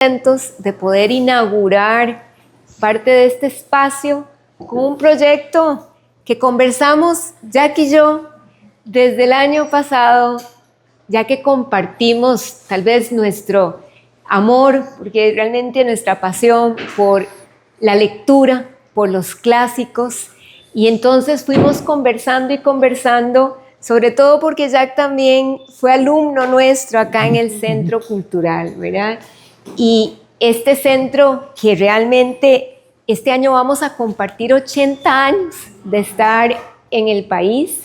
contentos de poder inaugurar parte de este espacio con un proyecto que conversamos Jack y yo desde el año pasado, ya que compartimos tal vez nuestro amor, porque realmente nuestra pasión por la lectura, por los clásicos, y entonces fuimos conversando y conversando, sobre todo porque Jack también fue alumno nuestro acá en el Centro Cultural, ¿verdad? Y este centro que realmente este año vamos a compartir 80 años de estar en el país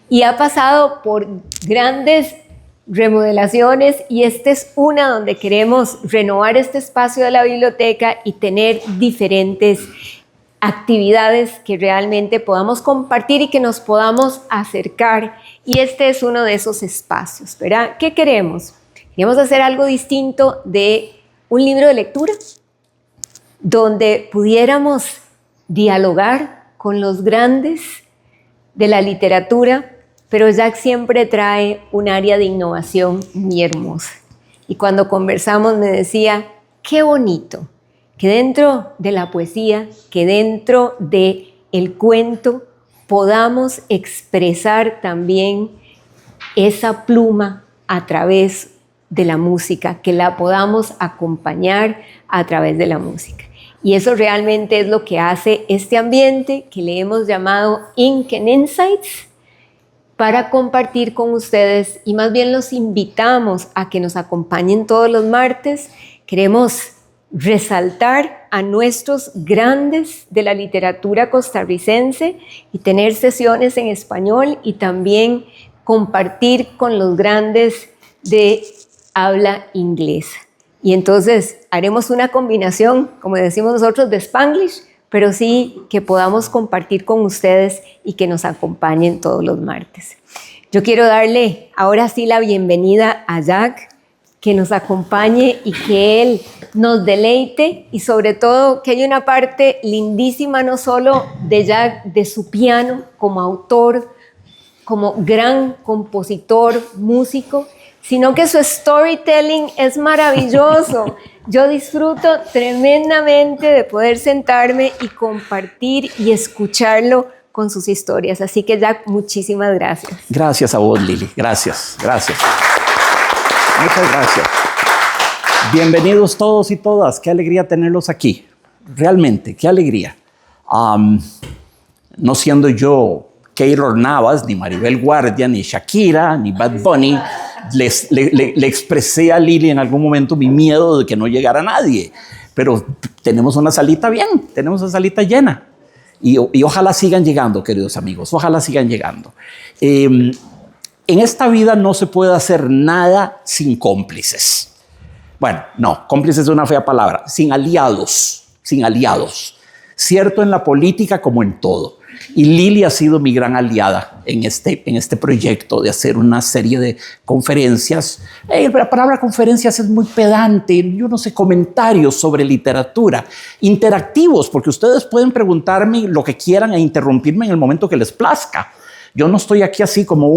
y ha pasado por grandes remodelaciones y esta es una donde queremos renovar este espacio de la biblioteca y tener diferentes actividades que realmente podamos compartir y que nos podamos acercar, y este es uno de esos espacios, ¿verdad? ¿Qué queremos? Queremos hacer algo distinto de un libro de lectura donde pudiéramos dialogar con los grandes de la literatura, pero Jack siempre trae un área de innovación muy hermosa. Y cuando conversamos me decía, qué bonito que dentro de la poesía, que dentro del cuento podamos expresar también esa pluma a través de la música, que la podamos acompañar a través de la música. Y eso realmente es lo que hace este ambiente que le hemos llamado Ink and Insights, para compartir con ustedes, y más bien los invitamos a que nos acompañen todos los martes. Queremos resaltar a nuestros grandes de la literatura costarricense y tener sesiones en español y también compartir con los grandes de habla inglesa. Y entonces haremos una combinación, como decimos nosotros, de Spanglish, pero sí que podamos compartir con ustedes y que nos acompañen todos los martes. Yo quiero darle ahora sí la bienvenida a Jack, que nos acompañe y que él nos deleite, y sobre todo que hay una parte lindísima no solo de Jack, de su piano como autor, como gran compositor, músico, sino que su storytelling es maravilloso. Yo disfruto tremendamente de poder sentarme y compartir y escucharlo con sus historias. Así que Jack, muchísimas gracias. Gracias a vos, Lili. Gracias, gracias. Muchas gracias. Bienvenidos todos y todas. Qué alegría tenerlos aquí. Realmente, qué alegría. No siendo yo Keylor Navas, ni Maribel Guardia, ni Shakira, ni Bad Bunny, le expresé a Lili en algún momento mi miedo de que no llegara nadie. Pero tenemos una salita bien, tenemos una salita llena. Y ojalá sigan llegando, queridos amigos, ojalá sigan llegando. En esta vida no se puede hacer nada sin cómplices. Bueno, no, cómplices es una fea palabra, sin aliados, sin aliados. Cierto en la política como en todo. Y Lili ha sido mi gran aliada en este proyecto de hacer una serie de conferencias. La palabra conferencias es muy pedante, yo no sé, comentarios sobre literatura, interactivos, porque ustedes pueden preguntarme lo que quieran e interrumpirme en el momento que les plazca. Yo no estoy aquí así como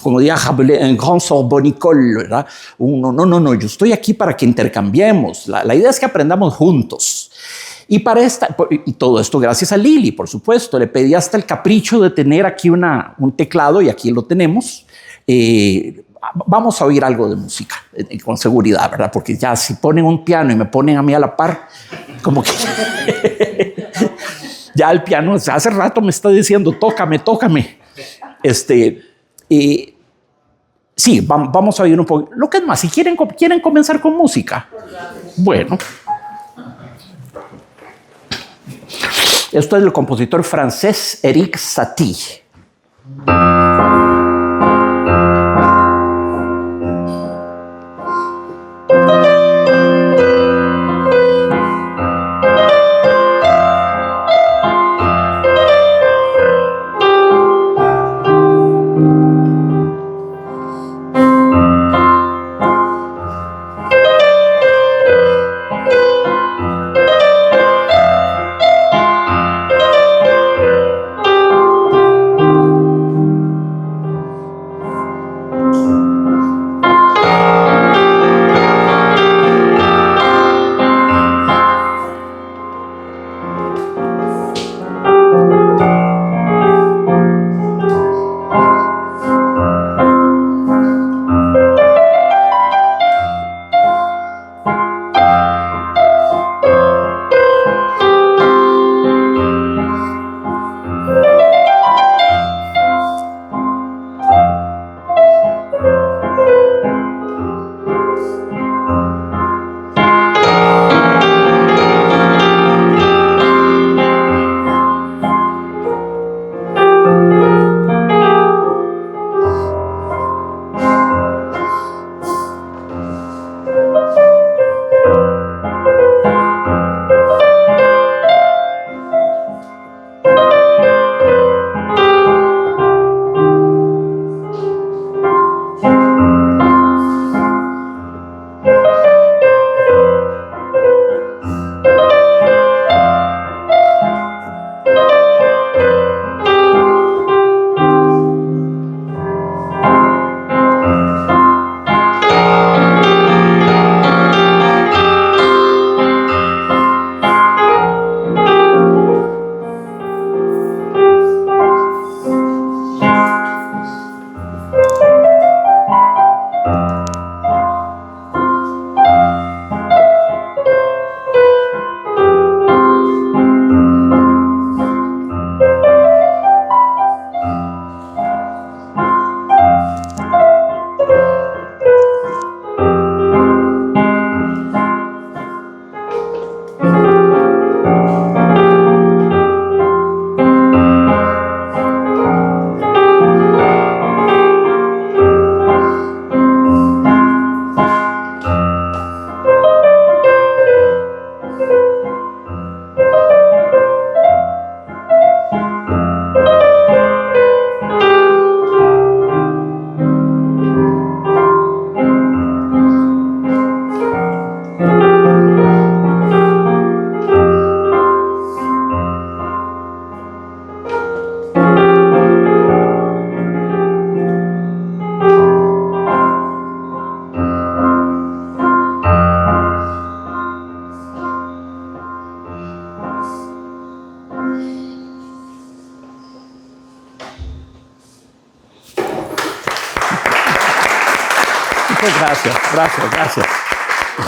como diría en Grand Sorbonicol, ¿verdad? No, yo estoy aquí para que intercambiemos. La idea es que aprendamos juntos. Y todo esto gracias a Lili, por supuesto. Le pedí hasta el capricho de tener aquí un teclado y aquí lo tenemos. Vamos a oír algo de música, con seguridad, ¿verdad? Porque ya si ponen un piano y me ponen a mí a la par, como que ya el piano hace rato me está diciendo, tócame. Sí, vamos a oír un poco. Lo que es más, si quieren comenzar con música, bueno. Esto es del compositor francés Erik Satie.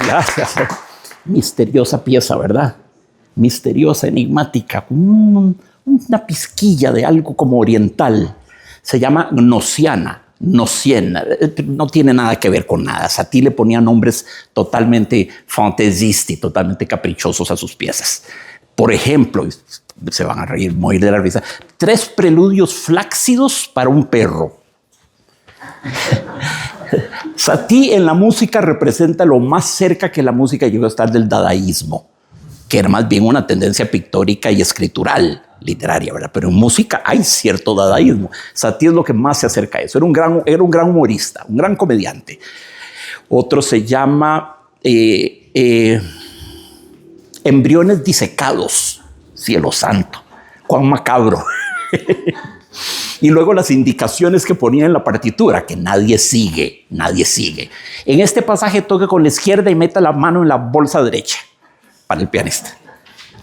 Gracias. Misteriosa pieza, ¿verdad? Misteriosa, enigmática, una pizquilla de algo como oriental. Se llama gnosiana. Nociena, no tiene nada que ver con nada. Satie le ponía nombres totalmente fantaisistas, totalmente caprichosos a sus piezas. Por ejemplo, se van a reír, morir de la risa, 3 preludios flácidos para un perro. Satie en la música representa lo más cerca que la música llegó a estar del dadaísmo, que era más bien una tendencia pictórica y escritural, literaria, ¿verdad? Pero en música hay cierto dadaísmo. Satie es lo que más se acerca a eso. Era un gran humorista, un gran comediante. Otro se llama Embriones disecados. Cielo santo, cuán macabro. Y luego las indicaciones que ponía en la partitura, que nadie sigue. En este pasaje toque con la izquierda y meta la mano en la bolsa derecha para el pianista.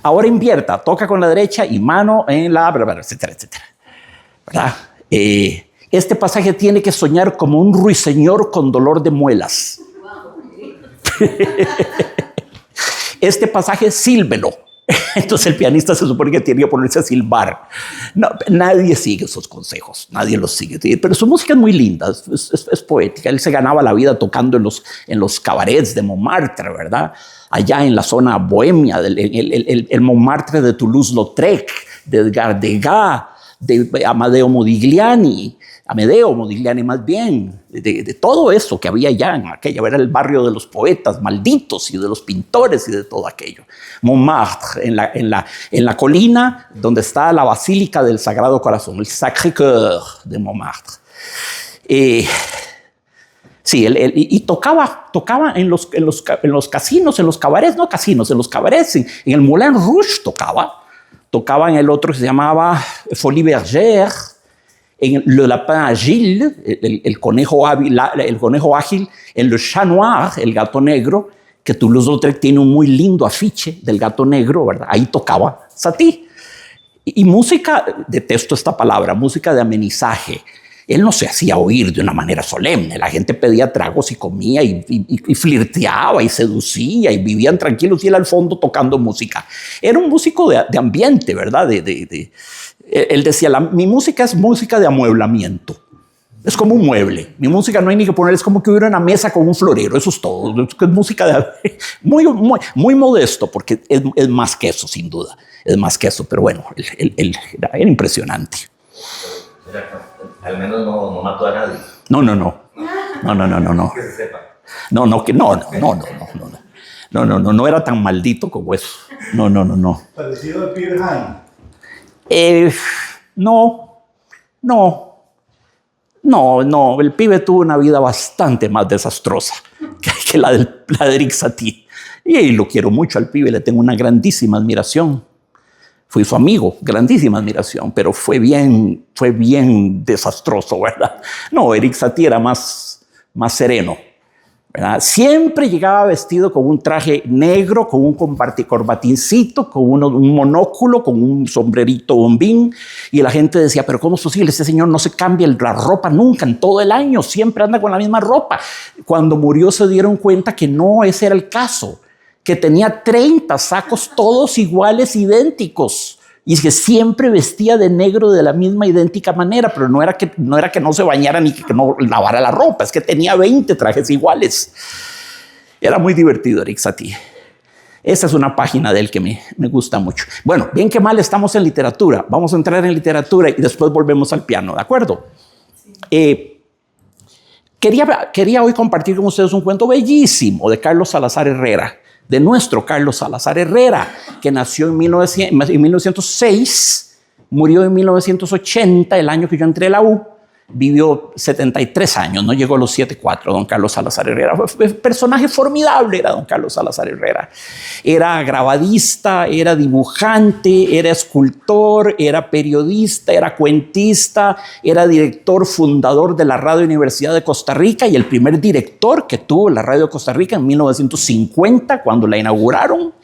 Ahora invierta, toca con la derecha y mano en la... etcétera, etcétera. ¿Verdad? Este pasaje tiene que soñar como un ruiseñor con dolor de muelas. Este pasaje sílvelo. Entonces el pianista se supone que tiene que ponerse a silbar. No, nadie sigue esos consejos, nadie los sigue. Pero su música es muy linda, es poética. Él se ganaba la vida tocando en los cabarets de Montmartre, ¿verdad? Allá en la zona bohemia, el Montmartre de Toulouse-Lautrec, de Edgar Degas, de Amedeo Modigliani más bien, de todo eso que había allá en aquella, era el barrio de los poetas malditos y de los pintores y de todo aquello. Montmartre, en la colina donde está la Basílica del Sagrado Corazón, el Sacré-Cœur de Montmartre. Sí, y tocaba en los casinos, en los cabarets, no casinos, en los cabarets, en el Moulin Rouge tocaba en el otro que se llamaba Folie Bergère, en Le Lapin Agile, el conejo ágil, en Le Chat Noir, el gato negro, que Toulouse-Lautrec tiene un muy lindo afiche del gato negro, ¿verdad? Ahí tocaba Satie. Y música, detesto esta palabra, música de amenizaje. Él no se hacía oír de una manera solemne. La gente pedía tragos y comía y flirteaba y seducía y vivían tranquilos y él al fondo tocando música. Era un músico de ambiente, ¿verdad? Él decía, mi música es música de amueblamiento. Es como un mueble. Mi música no hay ni que poner, es como que hubiera una mesa con un florero. Eso es todo. Es música muy modesto, porque es más que eso, sin duda. Es más que eso, pero bueno, era impresionante. Al menos no mató a nadie. No. Que se sepa. No era tan maldito como eso. No. Parecido a Peter Han. No, el pibe tuvo una vida bastante más desastrosa que la de Eric Satie. Y lo quiero mucho al pibe, le tengo una grandísima admiración. Fui su amigo, grandísima admiración, pero fue bien desastroso, ¿verdad? No, Eric Satie era más sereno, ¿verdad? Siempre llegaba vestido con un traje negro, con un corbatincito, con un monóculo, con un sombrerito bombín, y la gente decía, pero ¿cómo es posible? Este señor no se cambia la ropa nunca, en todo el año, siempre anda con la misma ropa. Cuando murió se dieron cuenta que no, ese era el caso, que tenía 30 sacos todos iguales, idénticos, y que siempre vestía de negro de la misma idéntica manera, pero no era que no se bañara ni que no lavara la ropa, es que tenía 20 trajes iguales. Era muy divertido Eric Satie. Esa es una página de él que me gusta mucho. Bueno, bien que mal estamos en literatura. Vamos a entrar en literatura y después volvemos al piano, ¿de acuerdo? Quería hoy compartir con ustedes un cuento bellísimo de Carlos Salazar Herrera, de nuestro Carlos Salazar Herrera, que nació en 1906, murió en 1980, el año que yo entré a la U, vivió 73 años, no llegó a los 74, don Carlos Salazar Herrera. Fue un personaje formidable, era don Carlos Salazar Herrera. Era grabadista, era dibujante, era escultor, era periodista, era cuentista, era director fundador de la Radio Universidad de Costa Rica y el primer director que tuvo la Radio de Costa Rica en 1950, cuando la inauguraron.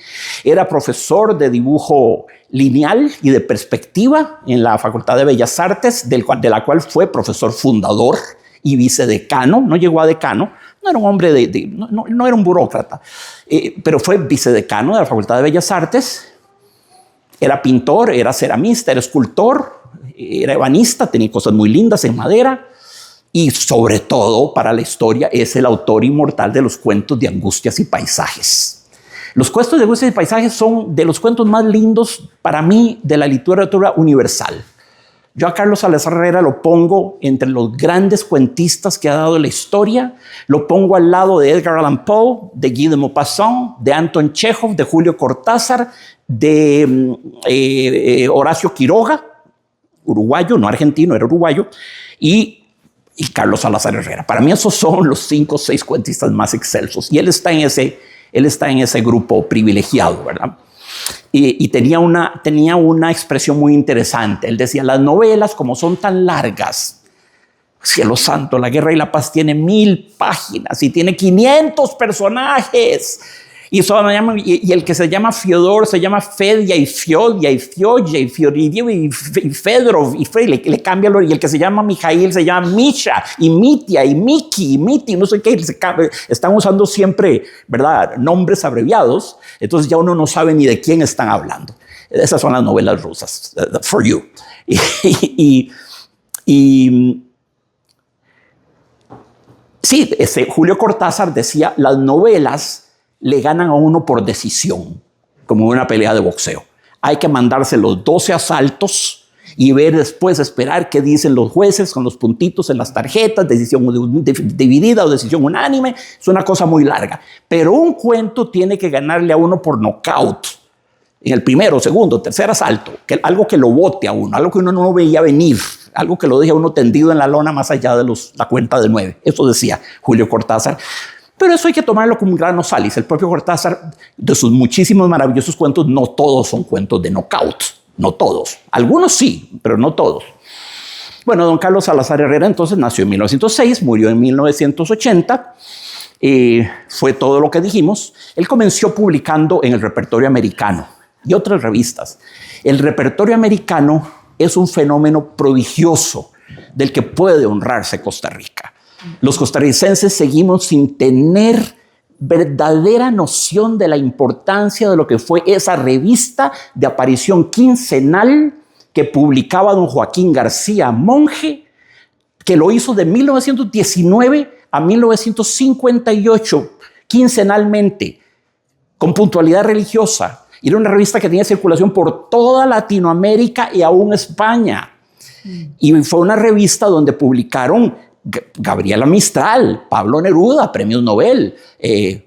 Era profesor de dibujo lineal y de perspectiva en la Facultad de Bellas Artes, de la cual fue profesor fundador y vicedecano, no llegó a decano, No era un hombre no era un burócrata, pero fue vicedecano de la Facultad de Bellas Artes. Era pintor, era ceramista, era escultor, era ebanista, tenía cosas muy lindas en madera. Y sobre todo, para la historia, es el autor inmortal de los cuentos de Angustias y Paisajes. Los cuentos de Angustias y Paisajes son de los cuentos más lindos para mí de la literatura universal. Yo a Carlos Salazar Herrera lo pongo entre los grandes cuentistas que ha dado la historia. Lo pongo al lado de Edgar Allan Poe, de Guy de Maupassant, de Anton Chekhov, de Julio Cortázar, de Horacio Quiroga, uruguayo, no argentino, era uruguayo, y Carlos Salazar Herrera. Para mí esos son los 5 o 6 cuentistas más excelsos. Y él está en ese grupo privilegiado, ¿verdad? Y tenía una expresión muy interesante. Él decía, las novelas, como son tan largas, cielo santo, La Guerra y la Paz tiene 1000 páginas y tiene 500 personajes. Y el que se llama Fiodor se llama Fedia y Fiodia y Fiodia y Fioridio y Fedorov y le cambia y el que se llama Mijail se llama Misha y Mitia y Miki y Miti, no sé qué, están usando siempre, ¿verdad?, nombres abreviados, entonces ya uno no sabe ni de quién están hablando. Esas son las novelas rusas, for you. Sí, Julio Cortázar decía, las novelas le ganan a uno por decisión, como una pelea de boxeo. Hay que mandarse los 12 asaltos y ver después, esperar qué dicen los jueces con los puntitos en las tarjetas, decisión dividida o decisión unánime. Es una cosa muy larga. Pero un cuento tiene que ganarle a uno por nocaut. En el primero, segundo, tercer asalto. Algo que lo bote a uno, algo que uno no veía venir, algo que lo deje a uno tendido en la lona más allá de la cuenta de 9. Eso decía Julio Cortázar. Pero eso hay que tomarlo con un grano salis. El propio Cortázar, de sus muchísimos maravillosos cuentos, no todos son cuentos de knockout. No todos. Algunos sí, pero no todos. Bueno, don Carlos Salazar Herrera entonces nació en 1906, murió en 1980. Fue todo lo que dijimos. Él comenzó publicando en el Repertorio Americano y otras revistas. El Repertorio Americano es un fenómeno prodigioso del que puede honrarse Costa Rica. Los costarricenses seguimos sin tener verdadera noción de la importancia de lo que fue esa revista de aparición quincenal que publicaba don Joaquín García Monge, que lo hizo de 1919 a 1958, quincenalmente, con puntualidad religiosa. Era una revista que tenía circulación por toda Latinoamérica y aún España. Y fue una revista donde publicaron Gabriela Mistral, Pablo Neruda, premios Nobel,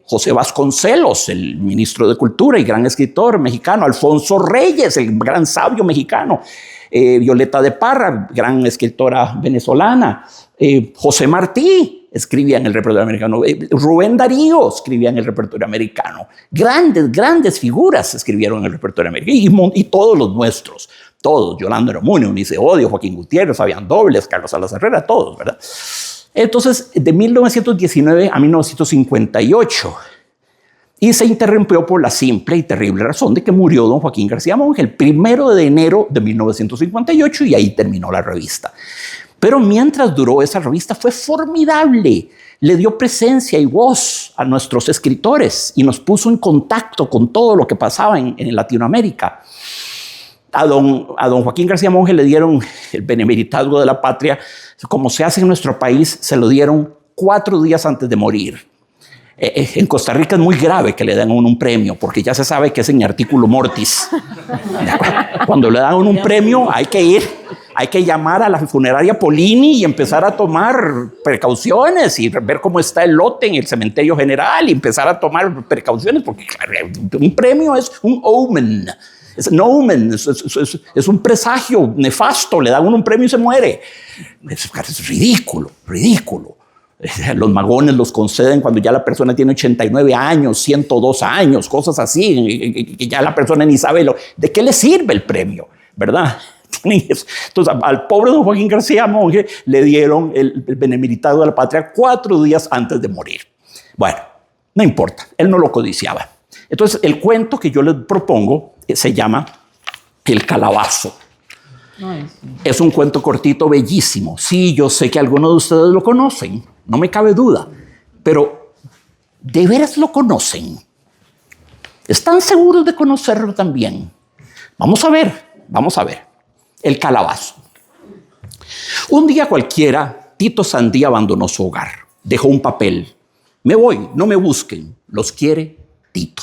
José Vasconcelos, el ministro de Cultura y gran escritor mexicano, Alfonso Reyes, el gran sabio mexicano, Violeta de Parra, gran escritora venezolana, José Martí escribía en el Repertorio Americano, Rubén Darío escribía en el Repertorio Americano, grandes figuras escribieron en el Repertorio Americano y todos los nuestros. Todos, Yolanda Eromunio, Unice Odio, Joaquín Gutiérrez, Fabián Dobles, Carlos Salazar Herrera, todos, ¿verdad? Entonces, de 1919 a 1958, y se interrumpió por la simple y terrible razón de que murió don Joaquín García Monge el 1 de enero de 1958 y ahí terminó la revista. Pero mientras duró esa revista fue formidable. Le dio presencia y voz a nuestros escritores y nos puso en contacto con todo lo que pasaba en Latinoamérica. A don Joaquín García Monge le dieron el benemeritazgo de la patria, como se hace en nuestro país, se lo dieron 4 días antes de morir. En Costa Rica es muy grave que le den a uno un premio, porque ya se sabe que es en artículo mortis. Cuando le dan un premio hay que llamar a la funeraria Polini y empezar a tomar precauciones y ver cómo está el lote en el cementerio general y empezar a tomar precauciones, porque claro, un premio es un omen. Es un omen, es un presagio nefasto, le dan un premio y se muere. Es ridículo. Los magones los conceden cuando ya la persona tiene 89 años, 102 años, cosas así, que ya la persona ni sabe de qué le sirve el premio, ¿verdad? Entonces, al pobre don Joaquín García Monge le dieron el benemeritazgo de la patria 4 días antes de morir. Bueno, no importa, él no lo codiciaba. Entonces, el cuento que yo les propongo se llama El Calabazo. Es un cuento cortito, bellísimo. Sí, yo sé que algunos de ustedes lo conocen, no me cabe duda. Pero, ¿de veras lo conocen? ¿Están seguros de conocerlo también? Vamos a ver. El calabazo. Un día cualquiera, Tito Sandí abandonó su hogar. Dejó un papel. Me voy, no me busquen. Los quiere Tito.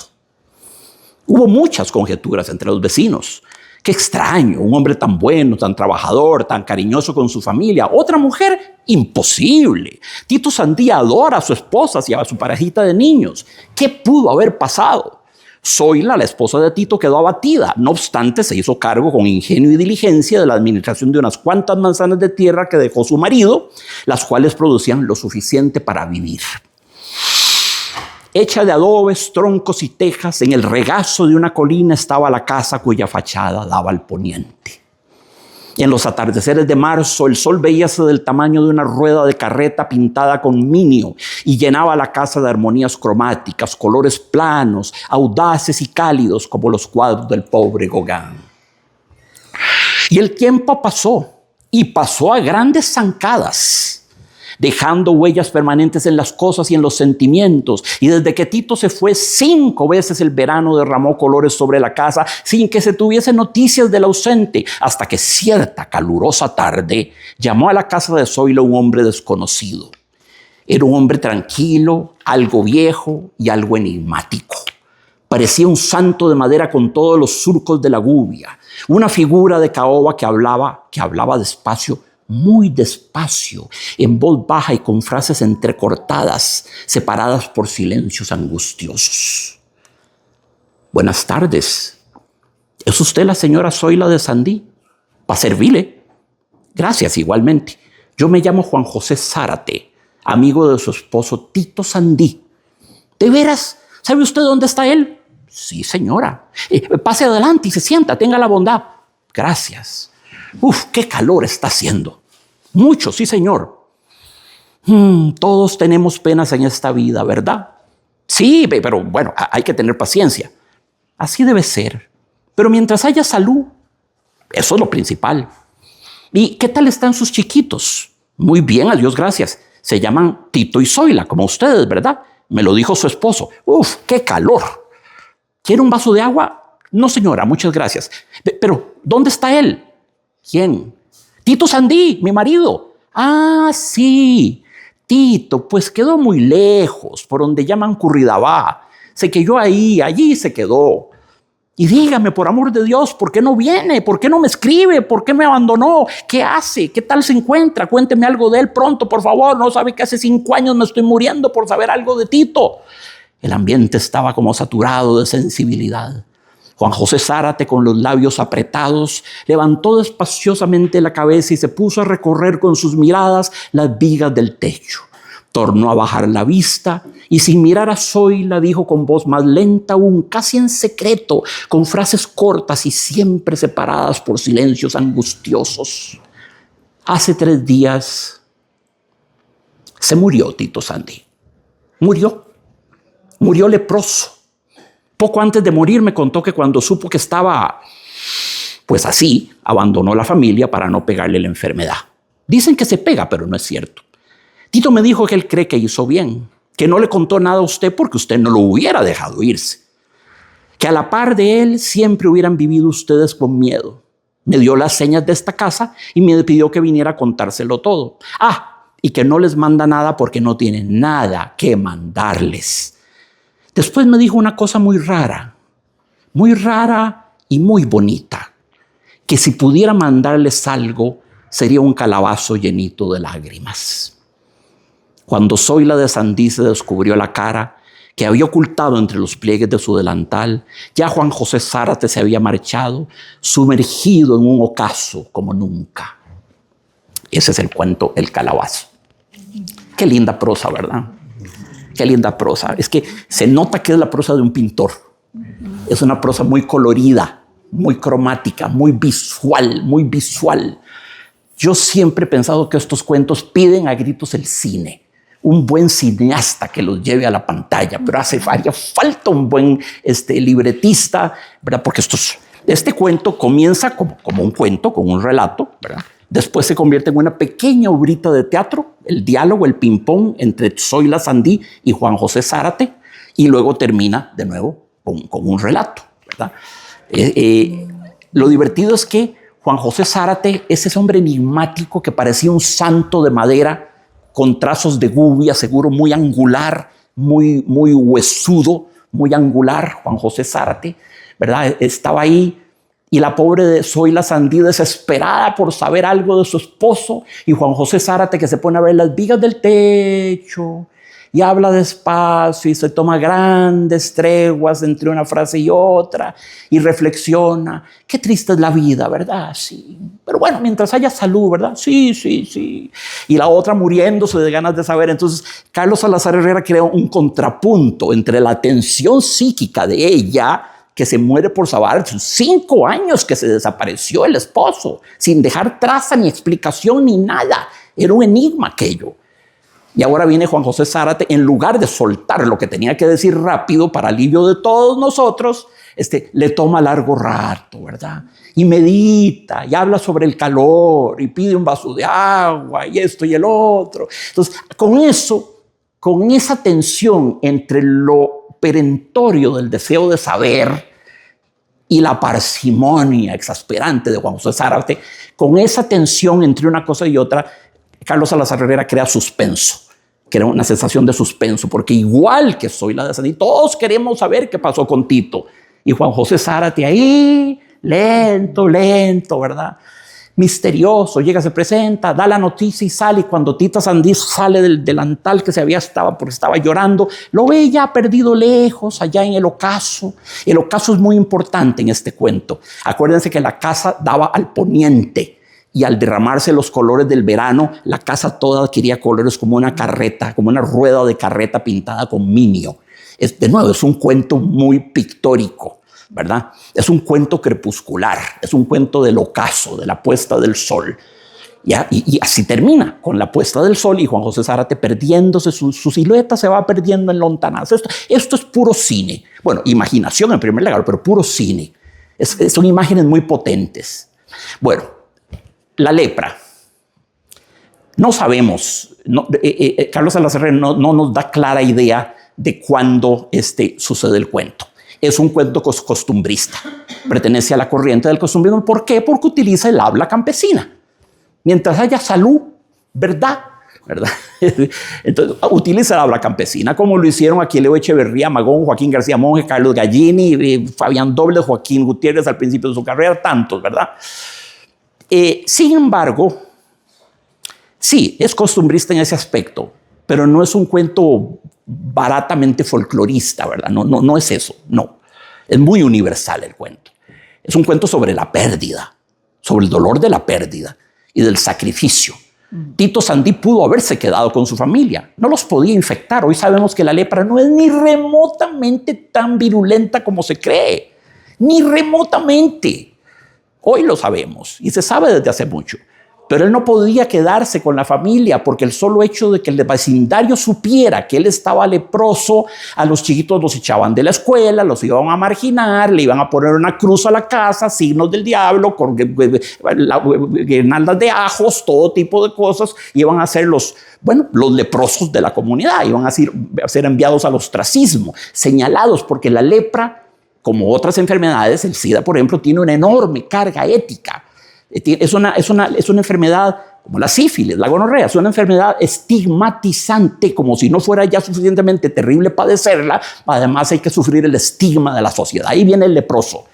Hubo muchas conjeturas entre los vecinos. Qué extraño, un hombre tan bueno, tan trabajador, tan cariñoso con su familia. Otra mujer, imposible. Tito Sandí adora a su esposa y a su parejita de niños. ¿Qué pudo haber pasado? Zoila, la esposa de Tito, quedó abatida. No obstante, se hizo cargo con ingenio y diligencia de la administración de unas cuantas manzanas de tierra que dejó su marido, las cuales producían lo suficiente para vivir. Hecha de adobes, troncos y tejas, en el regazo de una colina estaba la casa cuya fachada daba al poniente. En los atardeceres de marzo, el sol veíase del tamaño de una rueda de carreta pintada con minio y llenaba la casa de armonías cromáticas, colores planos, audaces y cálidos como los cuadros del pobre Gauguin. Y el tiempo pasó, y pasó a grandes zancadas, dejando huellas permanentes en las cosas y en los sentimientos. Y desde que Tito se fue, 5 veces el verano derramó colores sobre la casa sin que se tuviese noticias del ausente, hasta que cierta calurosa tarde llamó a la casa de Zoila un hombre desconocido. Era un hombre tranquilo, algo viejo y algo enigmático. Parecía un santo de madera con todos los surcos de la gubia, una figura de caoba que hablaba despacio, muy despacio, en voz baja y con frases entrecortadas, separadas por silencios angustiosos. Buenas tardes. ¿Es usted la señora Zoila de Sandí? ¿Para servirle? Gracias, igualmente. Yo me llamo Juan José Zárate, amigo de su esposo Tito Sandí. ¿De veras? ¿Sabe usted dónde está él? Sí, señora. Pase adelante y se sienta, tenga la bondad. Gracias. Uf, qué calor está haciendo. Mucho, sí, señor. Todos tenemos penas en esta vida, ¿verdad? Sí, pero bueno, hay que tener paciencia. Así debe ser. Pero mientras haya salud, eso es lo principal. ¿Y qué tal están sus chiquitos? Muy bien, a Dios gracias. Se llaman Tito y Zoila, como ustedes, ¿verdad? Me lo dijo su esposo. Uf, qué calor. ¿Quiere un vaso de agua? No, señora, muchas gracias. Pero, ¿dónde está él? ¿Quién? Tito Sandí, mi marido. Ah, sí. Tito, pues quedó muy lejos, por donde llaman Curridabá. Se quedó allí se quedó. Y dígame, por amor de Dios, ¿por qué no viene? ¿Por qué no me escribe? ¿Por qué me abandonó? ¿Qué hace? ¿Qué tal se encuentra? Cuénteme algo de él pronto, por favor. No sabe que hace 5 años me estoy muriendo por saber algo de Tito. El ambiente estaba como saturado de sensibilidad. Juan José Zárate, con los labios apretados, levantó despaciosamente la cabeza y se puso a recorrer con sus miradas las vigas del techo. Tornó a bajar la vista y, sin mirar a Zoila, dijo con voz más lenta aún, casi en secreto, con frases cortas y siempre separadas por silencios angustiosos. Hace 3 días se murió Tito Sandí. Murió leproso. Poco antes de morir me contó que cuando supo que estaba, pues así, abandonó la familia para no pegarle la enfermedad. Dicen que se pega, pero no es cierto. Tito me dijo que él cree que hizo bien, que no le contó nada a usted porque usted no lo hubiera dejado irse, que a la par de él siempre hubieran vivido ustedes con miedo. Me dio las señas de esta casa y me pidió que viniera a contárselo todo. Y que no les manda nada porque no tiene nada que mandarles. Después me dijo una cosa muy rara y muy bonita, que si pudiera mandarles algo, sería un calabazo llenito de lágrimas. Cuando Zoila de Sandí se descubrió la cara, que había ocultado entre los pliegues de su delantal, ya Juan José Zárate se había marchado, sumergido en un ocaso como nunca. Ese es el cuento El Calabazo. Qué linda prosa, ¿verdad? Qué linda prosa. Es que se nota que es la prosa de un pintor. Es una prosa muy colorida, muy cromática, muy visual. Yo siempre he pensado que estos cuentos piden a gritos el cine. Un buen cineasta que los lleve a la pantalla, pero haría falta un buen libretista, ¿verdad? Porque este cuento comienza como un cuento, como un relato, ¿verdad? Después se convierte en una pequeña obrita de teatro, el diálogo, el ping-pong entre Zoila Sandí y Juan José Zárate, y luego termina de nuevo con un relato, ¿verdad? Lo divertido es que Juan José Zárate es ese hombre enigmático que parecía un santo de madera con trazos de gubia, seguro muy angular, muy huesudo, muy angular. Juan José Zárate, ¿verdad? Estaba ahí. Y la pobre de Zoila Sandí desesperada por saber algo de su esposo. Y Juan José Zárate que se pone a ver las vigas del techo y habla despacio y se toma grandes treguas entre una frase y otra y reflexiona. Qué triste es la vida, ¿verdad? Sí. Pero bueno, mientras haya salud, ¿verdad? Sí, sí, sí. Y la otra muriéndose de ganas de saber. Entonces, Carlos Salazar Herrera crea un contrapunto entre la tensión psíquica de ella, que se muere por saber, 5 años que se desapareció el esposo, sin dejar traza ni explicación ni nada. Era un enigma aquello. Y ahora viene Juan José Zárate, en lugar de soltar lo que tenía que decir rápido para alivio de todos nosotros, le toma largo rato, ¿verdad? Y medita, y habla sobre el calor, y pide un vaso de agua, y esto y el otro. Entonces, con esa tensión entre lo perentorio del deseo de saber y la parsimonia exasperante de Juan José Zárate, con esa tensión entre una cosa y otra, Carlos Salazar Herrera crea suspenso, crea una sensación de suspenso, porque igual que Zoila de Sandí, todos queremos saber qué pasó con Tito. Y Juan José Zárate ahí, lento, ¿verdad? Misterioso, llega, se presenta, da la noticia y sale. Y cuando Tita Sandí sale del delantal que porque estaba llorando, lo ve ya perdido lejos, allá en el ocaso. El ocaso es muy importante en este cuento. Acuérdense que la casa daba al poniente y al derramarse los colores del verano, la casa toda adquiría colores como una carreta, como una rueda de carreta pintada con minio. De nuevo, es un cuento muy pictórico, ¿verdad? Es un cuento crepuscular, es un cuento del ocaso, de la puesta del sol. ¿Ya? Y así termina, con la puesta del sol y Juan José Zárate perdiéndose, su silueta se va perdiendo en lontananza. Esto es puro cine. Bueno, imaginación en primer lugar, pero puro cine. Son imágenes muy potentes. Bueno, la lepra. No sabemos, Carlos Salazar no nos da clara idea de cuándo sucede el cuento. Es un cuento costumbrista, pertenece a la corriente del costumbrismo. ¿Por qué? Porque utiliza el habla campesina. Mientras haya salud, ¿verdad? Entonces, utiliza el habla campesina, como lo hicieron aquí Leo Echeverría, Magón, Joaquín García Monge, Carlos Gallini, Fabián Dobles, Joaquín Gutiérrez al principio de su carrera, tantos, ¿verdad? Sin embargo, sí, es costumbrista en ese aspecto, pero no es un cuento baratamente folclorista, ¿verdad? No es eso, no. Es muy universal el cuento. Es un cuento sobre la pérdida, sobre el dolor de la pérdida y del sacrificio. Tito Sandí pudo haberse quedado con su familia, no los podía infectar. Hoy sabemos que la lepra no es ni remotamente tan virulenta como se cree, ni remotamente. Hoy lo sabemos y se sabe desde hace mucho. Pero él no podía quedarse con la familia porque el solo hecho de que el vecindario supiera que él estaba leproso, a los chiquitos los echaban de la escuela, los iban a marginar, le iban a poner una cruz a la casa, signos del diablo, con guirnaldas de ajos, todo tipo de cosas. Iban a ser los leprosos de la comunidad, iban a ser enviados al ostracismo, señalados, porque la lepra, como otras enfermedades, el SIDA, por ejemplo, tiene una enorme carga ética. Es una enfermedad como la sífilis, la gonorrea, es una enfermedad estigmatizante, como si no fuera ya suficientemente terrible padecerla, además hay que sufrir el estigma de la sociedad. Ahí viene el leproso.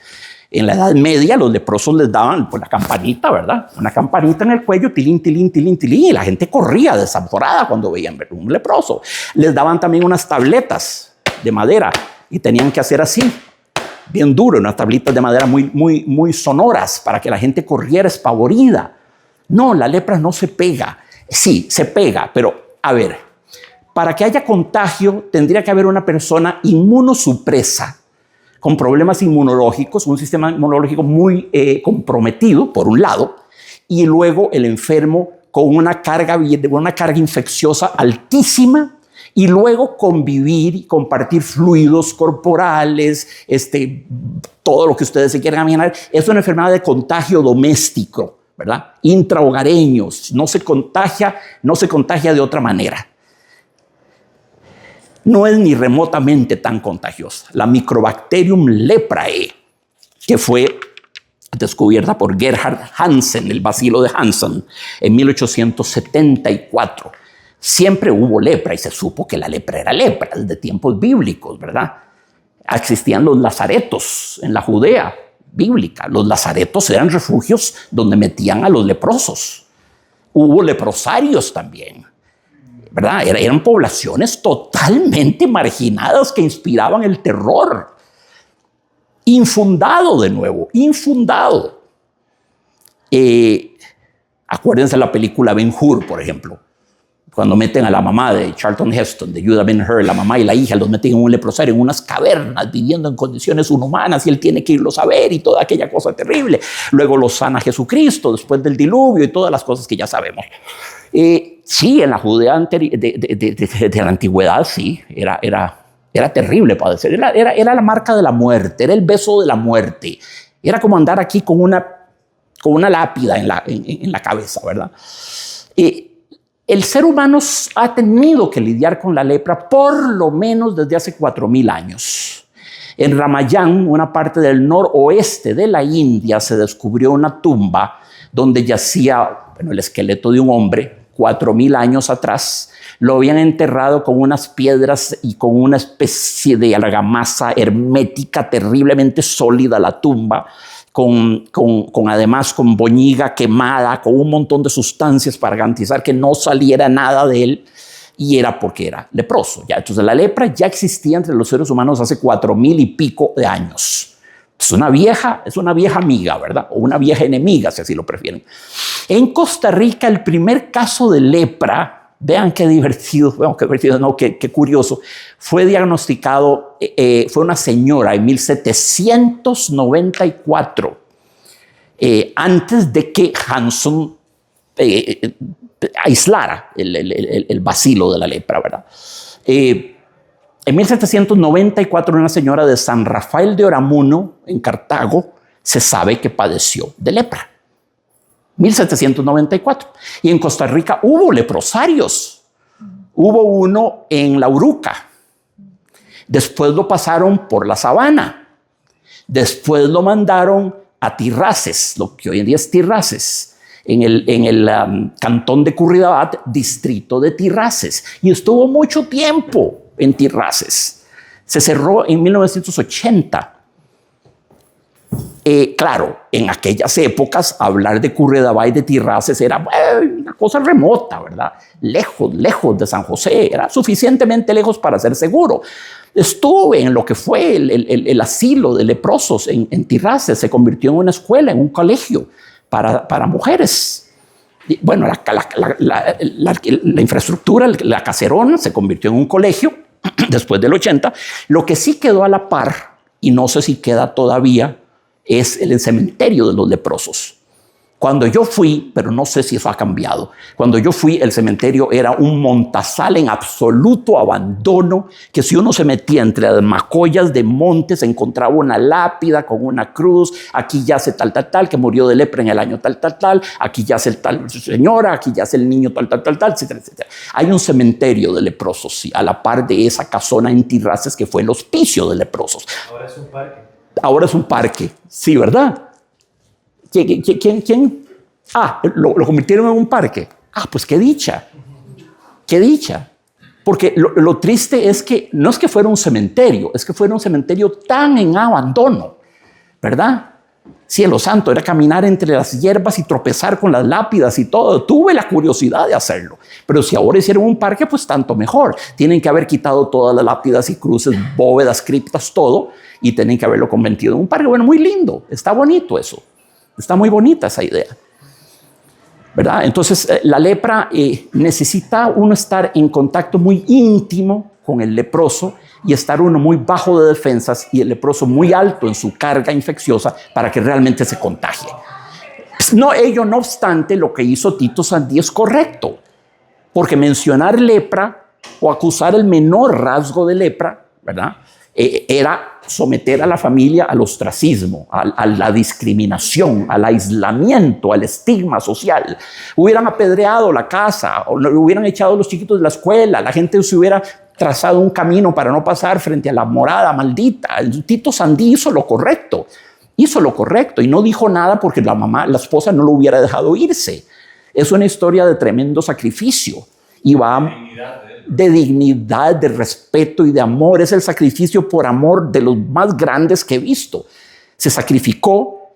En la Edad Media los leprosos les daban la campanita, ¿verdad? Una campanita en el cuello, tilín, tilín, tilín, tilín, y la gente corría desamparada cuando veían un leproso. Les daban también unas tabletas de madera y tenían que hacer así, bien duro, unas tablitas de madera muy sonoras para que la gente corriera espavorida. No, la lepra no se pega. Sí, se pega, pero a ver, para que haya contagio tendría que haber una persona inmunosupresa, con problemas inmunológicos, un sistema inmunológico muy comprometido, por un lado, y luego el enfermo con una carga infecciosa altísima, y luego convivir y compartir fluidos corporales, todo lo que ustedes se quieran imaginar. Es una enfermedad de contagio doméstico, ¿verdad? Intrahogareños, no se contagia de otra manera. No es ni remotamente tan contagiosa. La Microbacterium leprae, que fue descubierta por Gerhard Hansen, el bacilo de Hansen, en 1874. Siempre hubo lepra y se supo que la lepra era lepra desde tiempos bíblicos, ¿verdad? Existían los lazaretos en la Judea bíblica. Los lazaretos eran refugios donde metían a los leprosos. Hubo leprosarios también, ¿verdad? Eran poblaciones totalmente marginadas que inspiraban el terror. Infundado de nuevo, infundado. Acuérdense la película Ben-Hur, por ejemplo. Cuando meten a la mamá de Charlton Heston, de Judah Ben-Hur, la mamá y la hija, los meten en un leprosario, en unas cavernas, viviendo en condiciones inhumanas, y él tiene que irlos a ver y toda aquella cosa terrible. Luego los sana Jesucristo después del diluvio y todas las cosas que ya sabemos. Sí, en la Judea de la antigüedad, sí, era terrible padecer. Era la marca de la muerte, era el beso de la muerte. Era como andar aquí con una lápida en la cabeza, ¿verdad? El ser humano ha tenido que lidiar con la lepra por lo menos desde hace 4.000 años. En Ramayana, una parte del noroeste de la India, se descubrió una tumba donde yacía el esqueleto de un hombre 4.000 años atrás. Lo habían enterrado con unas piedras y con una especie de argamasa hermética terriblemente sólida la tumba, además con boñiga quemada, con un montón de sustancias para garantizar que no saliera nada de él, y era porque era leproso. Entonces la lepra ya existía entre los seres humanos hace 4.000 y pico de años. Es una vieja amiga, ¿verdad? O una vieja enemiga, si así lo prefieren. En Costa Rica, el primer caso de lepra, vean qué divertido, qué curioso, fue diagnosticado, fue una señora en 1794, antes de que Hansen aislara el bacilo de la lepra, ¿verdad? En 1794, una señora de San Rafael de Oramuno, en Cartago, se sabe que padeció de lepra. 1794. Y en Costa Rica hubo leprosarios. Hubo uno en La Uruca. Después lo pasaron por La Sabana. Después lo mandaron a Tirraces, lo que hoy en día es Tirraces, en el cantón de Curridabat, distrito de Tirraces. Y estuvo mucho tiempo en Tirraces. Se cerró en 1980. Claro, en aquellas épocas hablar de Curridabat y de Tirraces era una cosa remota, ¿verdad? Lejos de San José, era suficientemente lejos para ser seguro. Estuve en lo que fue el asilo de leprosos en Tirraces, se convirtió en una escuela, en un colegio para mujeres. Y, bueno, la infraestructura, la caserona, se convirtió en un colegio después del 80. Lo que sí quedó a la par, y no sé si queda todavía, es el cementerio de los leprosos. Cuando yo fui, pero no sé si eso ha cambiado, cuando yo fui, el cementerio era un montazal en absoluto abandono, que si uno se metía entre las macollas de montes, encontraba una lápida con una cruz, aquí yace tal, que murió de lepra en el año tal, aquí yace el tal señora, aquí yace el niño tal, etcétera, etcétera. Hay un cementerio de leprosos, sí, a la par de esa casona en Tirraces que fue el hospicio de leprosos. Ahora es un parque. Ahora es un parque, sí, ¿verdad? ¿Quién? Lo convirtieron en un parque. Pues qué dicha. Qué dicha. Porque lo triste es que no es que fuera un cementerio, es que fuera un cementerio tan en abandono, ¿verdad? Cielo santo, era caminar entre las hierbas y tropezar con las lápidas y todo. Tuve la curiosidad de hacerlo. Pero si ahora hicieron un parque, pues tanto mejor. Tienen que haber quitado todas las lápidas y cruces, bóvedas, criptas, todo, y tienen que haberlo convertido en un parque. Bueno, muy lindo. Está bonito eso. Está muy bonita esa idea, ¿verdad? Entonces, la lepra necesita uno estar en contacto muy íntimo con el leproso y estar uno muy bajo de defensas y el leproso muy alto en su carga infecciosa para que realmente se contagie. No obstante, lo que hizo Tito Sandí es correcto, porque mencionar lepra o acusar el menor rasgo de lepra, ¿verdad? era someter a la familia al ostracismo, a la discriminación, al aislamiento, al estigma social. Hubieran apedreado la casa, o hubieran echado a los chiquitos de la escuela, la gente se hubiera trazado un camino para no pasar frente a la morada maldita. Tito Sandí hizo lo correcto y no dijo nada porque la esposa no lo hubiera dejado irse. Es una historia de tremendo sacrificio y va de dignidad, de respeto y de amor. Es el sacrificio por amor de los más grandes que he visto. Se sacrificó,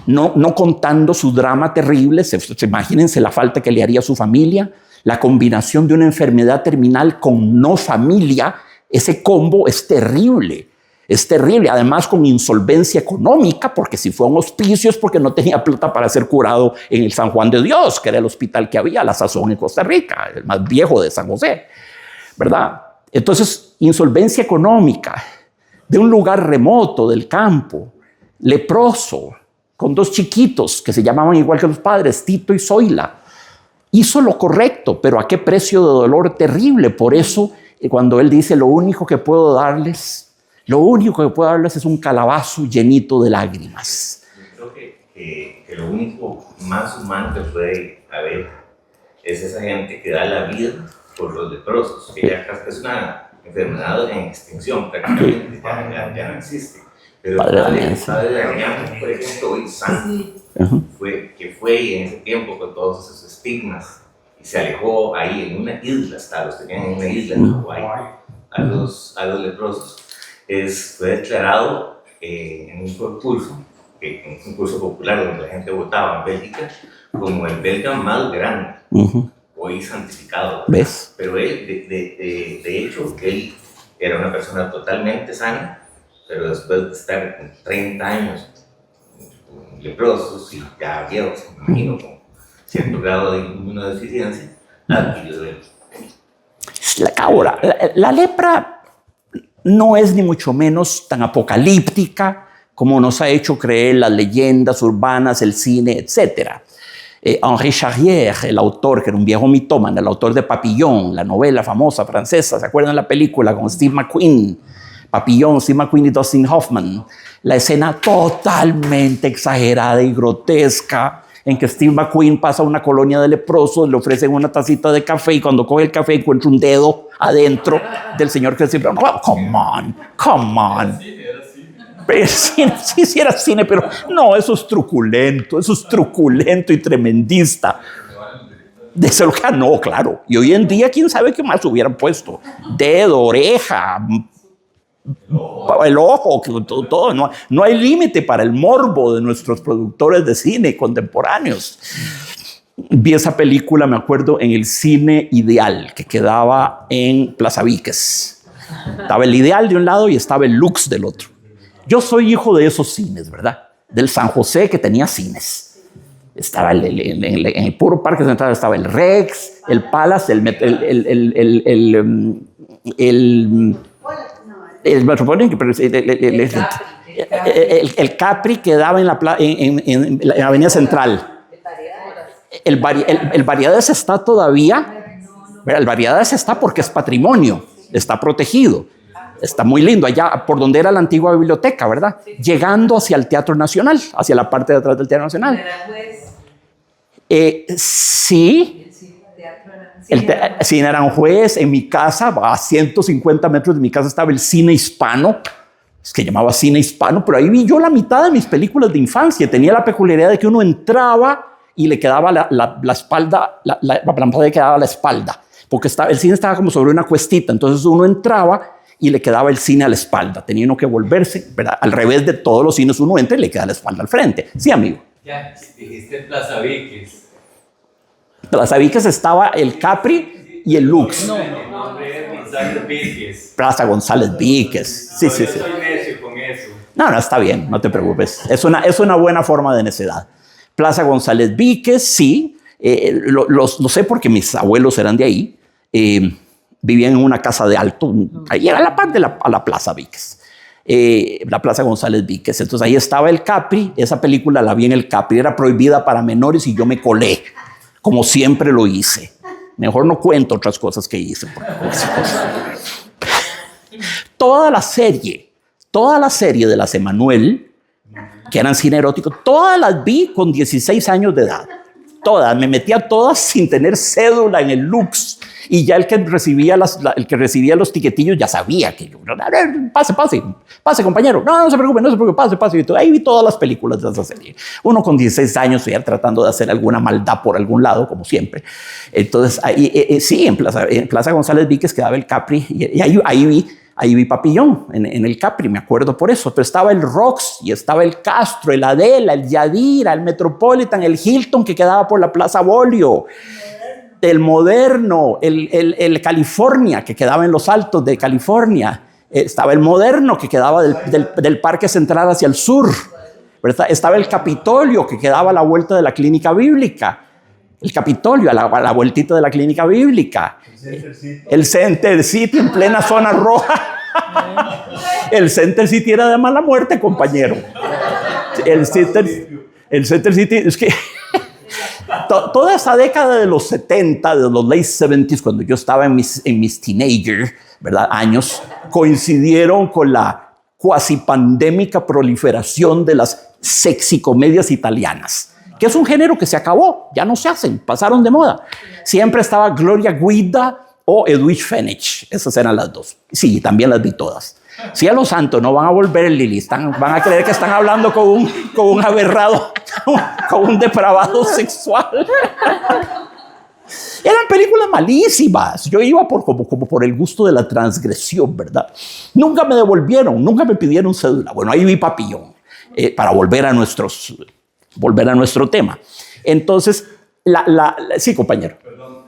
no contando su drama terrible. Imagínense la falta que le haría a su familia, la combinación de una enfermedad terminal con no familia. Ese combo es terrible. Es terrible, además con insolvencia económica, porque si fue a un hospicio es porque no tenía plata para ser curado en el San Juan de Dios, que era el hospital que había a la sazón en Costa Rica, el más viejo de San José, ¿verdad? Entonces, insolvencia económica, de un lugar remoto del campo, leproso, con 2 chiquitos que se llamaban igual que los padres, Tito y Zoila. Hizo lo correcto, pero ¿a qué precio de dolor terrible? Por eso, cuando él dice, lo único que puedo darles es un calabazo llenito de lágrimas. Yo creo que lo único más humano que puede haber es esa gente que da la vida por los leprosos, que ya es una enfermedad en extinción, prácticamente ya no existe. Pero el padre de Damián, por ejemplo, hoy santo, que fue en ese tiempo con todos esos estigmas y se alejó ahí en una isla, los tenían en una isla en Hawái, a los leprosos. Fue declarado en un concurso popular donde la gente votaba en Bélgica como el belga más grande, hoy santificado. ¿Ves? Pero él, de hecho, él era una persona totalmente sana, pero después de estar 30 años con leprosos y ya viejos, me imagino, con cierto grado de inmunodeficiencia, adquirió él. Ahora, la lepra no es ni mucho menos tan apocalíptica como nos ha hecho creer las leyendas urbanas, el cine, etc. Henri Charrière, el autor, que era un viejo mitómano, el autor de Papillon, la novela famosa francesa, ¿se acuerdan de la película con Steve McQueen? Papillon, Steve McQueen y Dustin Hoffman. La escena totalmente exagerada y grotesca en que Steve McQueen pasa a una colonia de leprosos, le ofrecen una tacita de café y cuando coge el café encuentra un dedo adentro del señor que siempre, oh, come on. Sí era cine, pero no, eso es truculento y tremendista. De eso que no, claro. Y hoy en día, quién sabe qué más hubieran puesto. Dedo, oreja, el ojo, todo. No hay límite para el morbo de nuestros productores de cine contemporáneos. Vi esa película, me acuerdo, en el Cine Ideal, que quedaba en Plaza Víquez. Estaba el Ideal de un lado y estaba el Lux del otro. Yo soy hijo de esos cines, ¿verdad? Del San José, que tenía cines. Estaba en el puro Parque Central, estaba el Rex, el Palace, el Metropolitan, el Capri quedaba en la Avenida Central. El Variedades está todavía, el Variedades está porque es patrimonio, está protegido, está muy lindo, allá por donde era la antigua biblioteca, ¿verdad? Llegando hacia el Teatro Nacional, hacia la parte de atrás del Teatro Nacional. Sí. El Cine Aranjuez, en mi casa, a 150 metros de mi casa estaba el Cine Hispano, es que llamaba Cine Hispano, pero ahí vi yo la mitad de mis películas de infancia. Tenía la peculiaridad de que uno entraba y le quedaba la espalda, la pantalla quedaba la espalda, porque el cine estaba como sobre una cuestita, entonces uno entraba y le quedaba el cine a la espalda. Tenía uno que volverse, ¿verdad? Al revés de todos los cines, uno entra y le queda la espalda al frente. Sí, amigo. Ya, dijiste Plaza Víquez. Plaza Víquez estaba el Capri y el Lux. No, el nombre es González Víquez. Plaza González Víquez. Sí. Yo soy necio con eso. No, está bien, no te preocupes. Es una buena forma de necedad. Plaza González Víquez, sí. Lo sé porque mis abuelos eran de ahí. Vivían en una casa de alto. Ahí era la parte de la Plaza Víquez. La Plaza González Víquez. Entonces ahí estaba el Capri. Esa película la vi en el Capri. Era prohibida para menores y yo me colé. Como siempre lo hice. Mejor no cuento otras cosas que hice. Toda la serie Toda la serie de las Emanuel, que eran cine erótico, todas las vi con 16 años de edad. Todas, me metía todas sin tener cédula en el Lux. Y ya el que recibía los tiquetillos ya sabía que yo, pase compañero, no se preocupe, pase. Y ahí vi todas las películas de esa serie. Uno con 16 años ya tratando de hacer alguna maldad por algún lado, como siempre. Entonces, sí, en Plaza González Víquez quedaba el Capri y ahí vi Papillón en el Capri, me acuerdo por eso. Pero estaba el Roxy, estaba el Castro, el Adela, el Yadira, el Metropolitan, el Hilton que quedaba por la Plaza Bolio. El Moderno, el California, que quedaba en los altos de California. Estaba el Moderno, que quedaba del Parque Central hacia el sur. Estaba el Capitolio, que quedaba a la vuelta de la Clínica Bíblica. El Capitolio, a la vueltita de la Clínica Bíblica. El Center City en plena zona roja. El Center City era de mala muerte, compañero. El Center City, es que... Toda esa década de los 70, de los late 70s, cuando yo estaba en mis teenager, ¿verdad? Años, coincidieron con la cuasi pandémica proliferación de las sexy comedias italianas, que es un género que se acabó, ya no se hacen, pasaron de moda. Siempre estaba Gloria Guida o Edwidge Fenech, esas eran las dos. Sí, también las vi todas. Cielo santo, no van a volver, Lili. Van a creer que están hablando con un aberrado, con un depravado sexual. Eran películas malísimas. Yo iba como por el gusto de la transgresión, ¿verdad? Nunca me devolvieron, nunca me pidieron cédula. Bueno, ahí vi Papillón, para volver a nuestro tema. Entonces, sí, compañero. Perdón,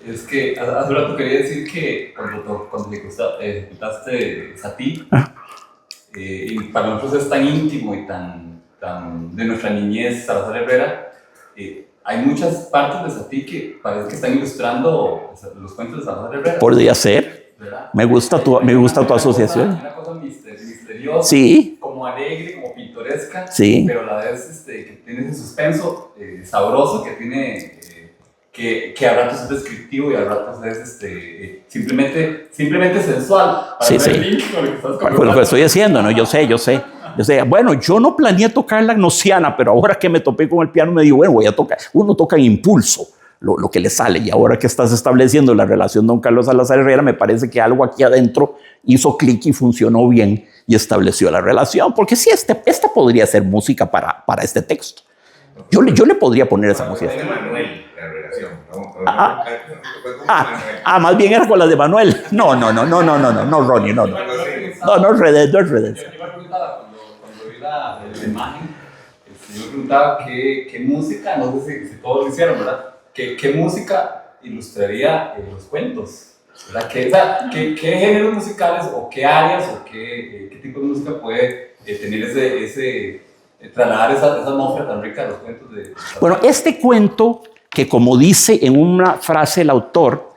es que hace rato quería decir que cuando ejecutaste Satí, y para nosotros es tan íntimo y tan de nuestra niñez, Salazar Herrera, hay muchas partes de Satí que parece que están ilustrando los cuentos de Salazar Herrera. Podría ser. ¿Verdad? Me gusta tu asociación. Una cosa misteriosa, Sí. como alegre, como pintoresca, Sí. pero a la vez que tiene ese suspenso sabroso que tiene... Que a ratos es descriptivo y a ratos es simplemente sensual. Sí. Pues lo que estoy diciendo, ¿no? Yo sé. Bueno, yo no planeé tocar la gnossiana, pero ahora que me topé con el piano me digo, bueno, voy a tocar. Uno toca en impulso lo que le sale. Y ahora que estás estableciendo la relación don Carlos Salazar Herrera, me parece que algo aquí adentro hizo clic y funcionó bien y estableció la relación. Porque sí, esta podría ser música para este texto. Yo le podría poner esa música. Manuel, la relación. Más bien era con la de Manuel. No, Ronnie, no. No, Redes. Yo me preguntaba, cuando vi la imagen, yo me preguntaba qué música, no sé si todos lo hicieron, ¿verdad? ¿Qué música ilustraría los cuentos? ¿Verdad? ¿Qué géneros musicales o qué áreas o qué tipo de música puede tener trasladar esa atmósfera tan rica de los cuentos de... Bueno, este cuento, que como dice en una frase el autor,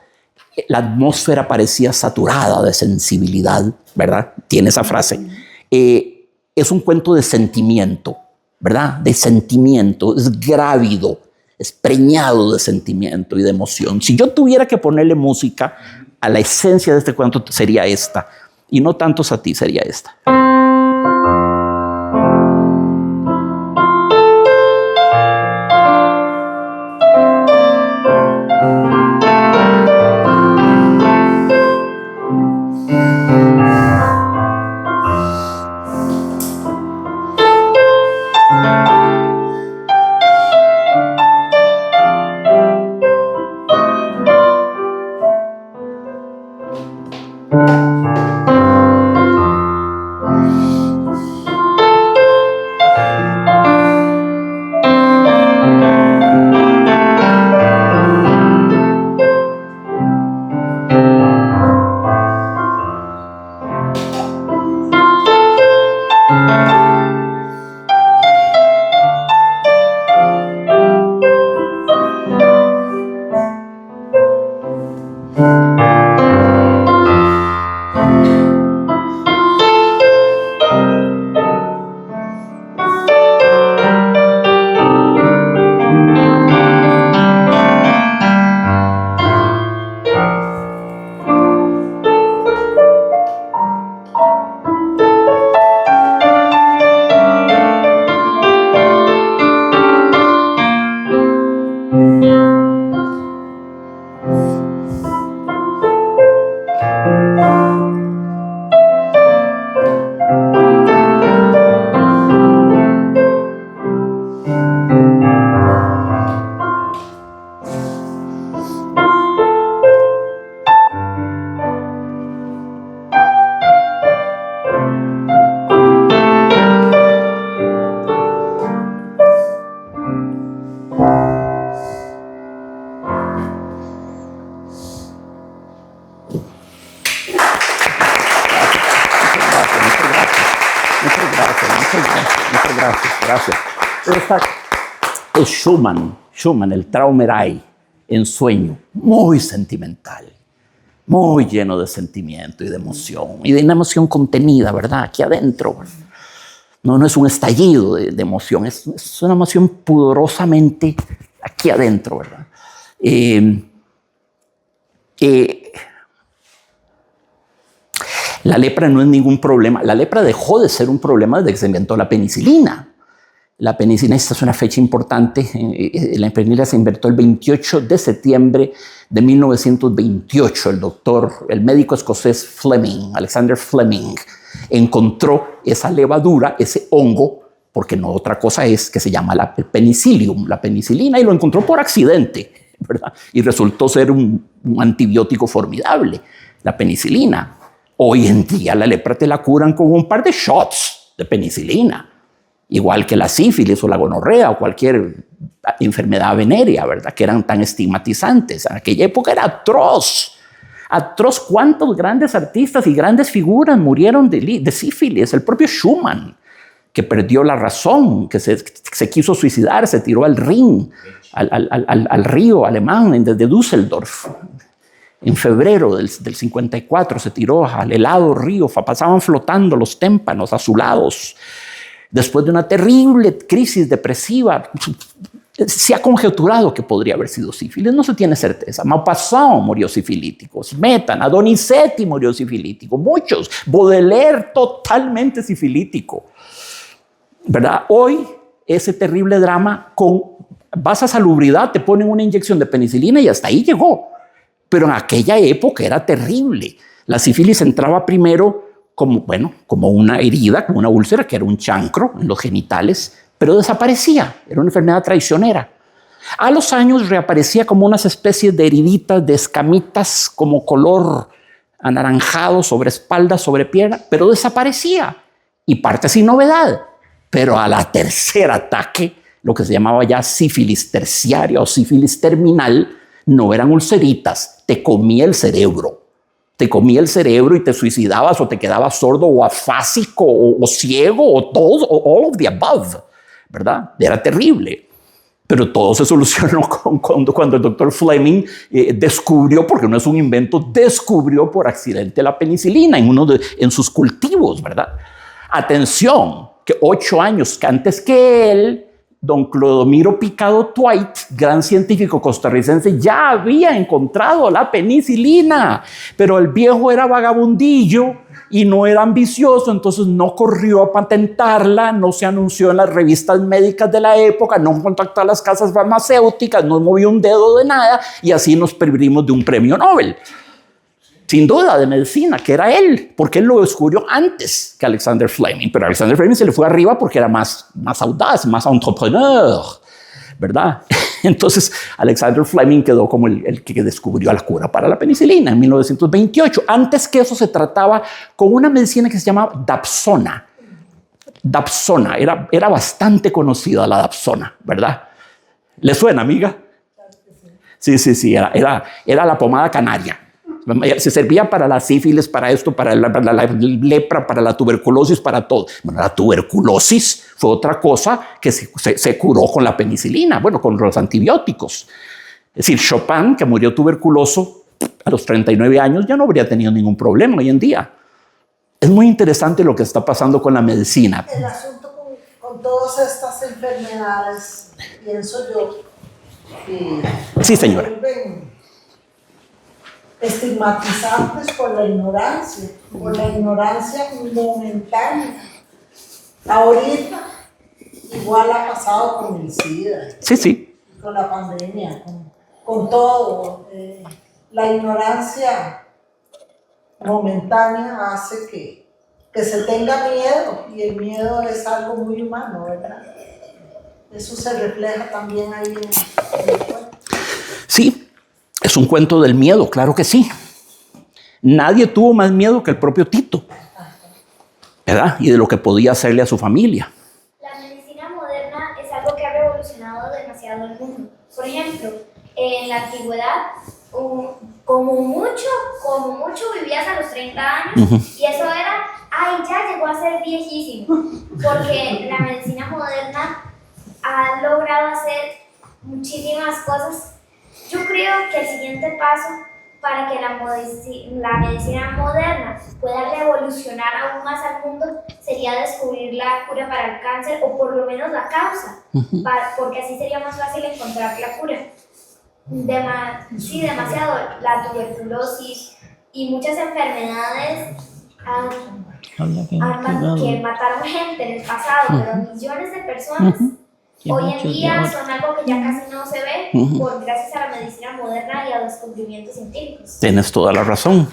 la atmósfera parecía saturada de sensibilidad, ¿verdad? Tiene esa frase. Es un cuento de sentimiento, ¿verdad? De sentimiento, es grávido, es preñado de sentimiento y de emoción. Si yo tuviera que ponerle música a la esencia de este cuento, sería esta. Y no tanto a ti, sería esta. Muchas gracias, gracias. Esta es Schumann, el Traumerei, en sueño, muy sentimental, muy lleno de sentimiento y de emoción, y de una emoción contenida, ¿verdad? Aquí adentro. No es un estallido de emoción, es una emoción pudorosamente aquí adentro, ¿verdad? La lepra no es ningún problema. La lepra dejó de ser un problema desde que se inventó la penicilina. La penicilina, esta es una fecha importante, la penicilina se inventó el 28 de septiembre de 1928. El médico escocés Fleming, Alexander Fleming, encontró esa levadura, ese hongo, porque no otra cosa es, que se llama el penicillium, la penicilina, y lo encontró por accidente, ¿verdad? Y resultó ser un antibiótico formidable, la penicilina. Hoy en día la lepra te la curan con un par de shots de penicilina, igual que la sífilis o la gonorrea o cualquier enfermedad venérea, ¿verdad? Que eran tan estigmatizantes. En aquella época era atroz. Atroz, cuántos grandes artistas y grandes figuras murieron de sífilis. El propio Schumann, que perdió la razón, que se quiso suicidar, se tiró al Rin, al río alemán desde Düsseldorf. En febrero del 54 se tiró al helado río, pasaban flotando los témpanos azulados. Después de una terrible crisis depresiva, se ha conjeturado que podría haber sido sífilis, no se tiene certeza. Maupassant murió sifilítico, Smetana, Donizetti murió sifilítico, muchos, Baudelaire totalmente sifilítico, ¿verdad? Hoy ese terrible drama, vas a Salubridad, te ponen una inyección de penicilina y hasta ahí llegó. Pero en aquella época era terrible. La sífilis entraba primero como una herida, como una úlcera, que era un chancro en los genitales, pero desaparecía. Era una enfermedad traicionera. A los años reaparecía como unas especies de heriditas, de escamitas, como color anaranjado sobre espalda, sobre pierna, pero desaparecía. Y parte sin novedad. Pero a la tercer ataque, lo que se llamaba ya sífilis terciaria o sífilis terminal, no eran ulceritas, te comía el cerebro. Te comía el cerebro y te suicidabas o te quedabas sordo o afásico o ciego o todo, o all of the above, ¿verdad? Era terrible. Pero todo se solucionó cuando el doctor Fleming descubrió, porque no es un invento, descubrió por accidente la penicilina en sus cultivos, ¿verdad? Atención, que 8 años antes que él, don Clodomiro Picado Twite, gran científico costarricense, ya había encontrado la penicilina, pero el viejo era vagabundillo y no era ambicioso, entonces no corrió a patentarla, no se anunció en las revistas médicas de la época, no contactó a las casas farmacéuticas, no movió un dedo de nada, y así nos perdimos de un premio Nobel. Sin duda, de medicina, que era él, porque él lo descubrió antes que Alexander Fleming, pero Alexander Fleming se le fue arriba porque era más audaz, más entrepreneur, ¿verdad? Entonces, Alexander Fleming quedó como el que descubrió la cura para la penicilina en 1928. Antes que eso se trataba con una medicina que se llamaba Dapsona. Dapsona, era bastante conocida la Dapsona, ¿verdad? ¿Le suena, amiga? Sí, era la pomada canaria. Se servía para la sífilis, para esto, para la lepra, para la tuberculosis, para todo. Bueno, la tuberculosis fue otra cosa que se curó con la penicilina, con los antibióticos. Es decir, Chopin, que murió tuberculoso a los 39 años, ya no habría tenido ningún problema hoy en día. Es muy interesante lo que está pasando con la medicina. El asunto con todas estas enfermedades, pienso yo, que sí, señora, estigmatizantes por la ignorancia momentánea. Ahorita igual ha pasado con el SIDA, sí, con la pandemia, con todo. La ignorancia momentánea hace que se tenga miedo, y el miedo es algo muy humano, ¿verdad? Eso se refleja también ahí en el cuerpo. Sí. Es un cuento del miedo, claro que sí. Nadie tuvo más miedo que el propio Tito, ¿verdad? Y de lo que podía hacerle a su familia. La medicina moderna es algo que ha revolucionado demasiado el mundo. Por ejemplo, en la antigüedad, como mucho vivías a los 30 años, y eso era, ay, ya llegó a ser viejísimo, porque la medicina moderna ha logrado hacer muchísimas cosas. Yo creo que el siguiente paso para que la medicina moderna pueda revolucionar aún más al mundo sería descubrir la cura para el cáncer, o por lo menos la causa, porque así sería más fácil encontrar la cura. Sí, demasiado. La tuberculosis y muchas enfermedades que mataron gente en el pasado, pero millones de personas hoy en día son algo que ya casi no se ve gracias a la medicina moderna y a los descubrimientos científicos. Tienes toda la razón.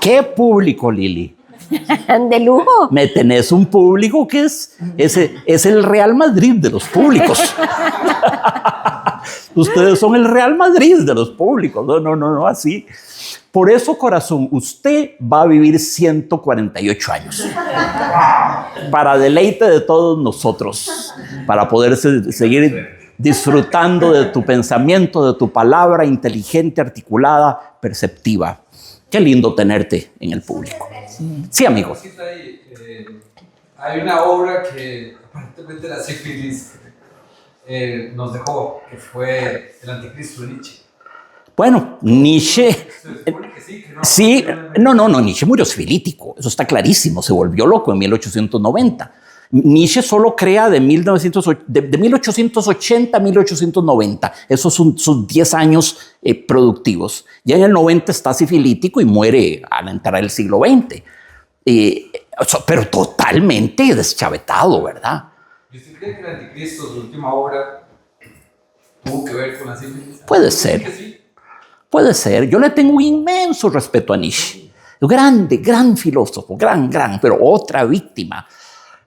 ¿Qué público, Lili? De lujo. Me tenés un público que es el Real Madrid de los públicos. Ustedes son el Real Madrid de los públicos. No, así. Por eso, corazón, usted va a vivir 148 años. Para deleite de todos nosotros. Para poder seguir disfrutando de tu pensamiento, de tu palabra inteligente, articulada, perceptiva. Qué lindo tenerte en el público. Sí, amigo. Hay una obra que aparentemente la sífilis nos dejó, que fue El Anticristo de Nietzsche. Bueno, Nietzsche... Sí, Nietzsche murió sifilítico, eso está clarísimo, se volvió loco en 1890. Nietzsche solo crea de 1880 a 1890, esos son sus 10 años productivos. Ya en el 90 está sifilítico y muere al entrar el siglo XX. Pero totalmente deschavetado, ¿verdad? ¿Y usted cree que El Anticristo, su última obra, tuvo que ver con la sífilis? Puede ser. Sí. Puede ser. Yo le tengo un inmenso respeto a Nietzsche. Gran filósofo, gran, pero otra víctima,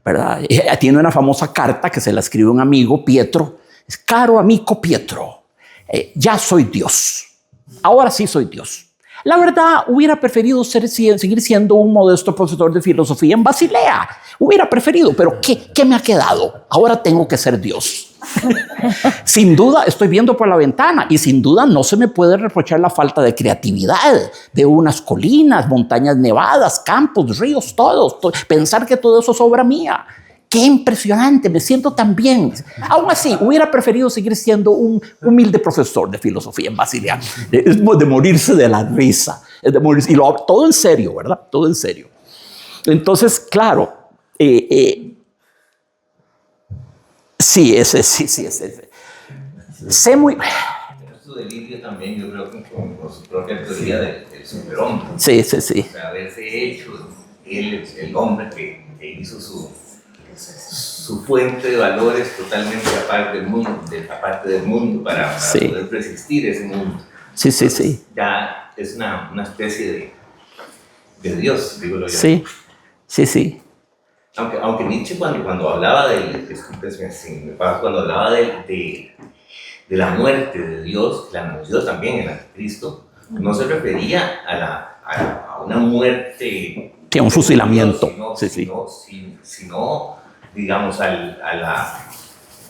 ¿verdad? Tiene una famosa carta que se la escribe un amigo, Pietro. Es: caro amigo Pietro, ya soy Dios. Ahora sí soy Dios. La verdad, hubiera preferido seguir siendo un modesto profesor de filosofía en Basilea. Hubiera preferido, pero ¿qué me ha quedado? Ahora tengo que ser Dios. Sin duda, estoy viendo por la ventana y sin duda no se me puede reprochar la falta de creatividad. Veo unas colinas, montañas nevadas, campos, ríos, todo. Pensar que todo eso es obra mía. ¡Qué impresionante! Me siento tan bien. Aún así, hubiera preferido seguir siendo un humilde profesor de filosofía en Basilea. Es de morirse de la risa. Es de morirse, y todo en serio, ¿verdad? Todo en serio. Entonces, claro, sí. Sé muy... Esto de Lidia también, yo creo que con su propia teoría del superhombre. Sí. O sea, haberse hecho el hombre que hizo su fuente de valores totalmente aparte del mundo para poder persistir ese mundo. Sí. Ya es una especie de Dios, digo yo. Sí. Aunque Nietzsche cuando hablaba cuando hablaba de la muerte de Dios, la anunció también en el Anticristo, no se refería a una muerte... Que un fusilamiento. Sino, digamos, a la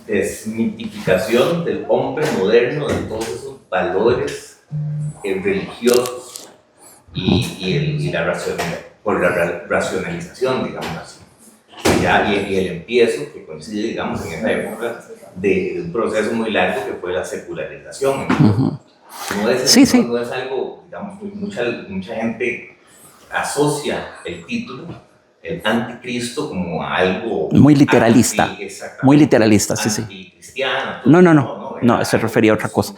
desmitificación del hombre moderno, de todos esos valores religiosos y por la racionalización, digamos así. Y el empiezo que coincide, digamos, en esa época de un proceso muy largo que fue la secularización. No es algo, digamos, mucha gente asocia el título, el anticristo, como algo muy literalista. Muy literalista, sí. Anticristiano. No, se refería a otra cosa.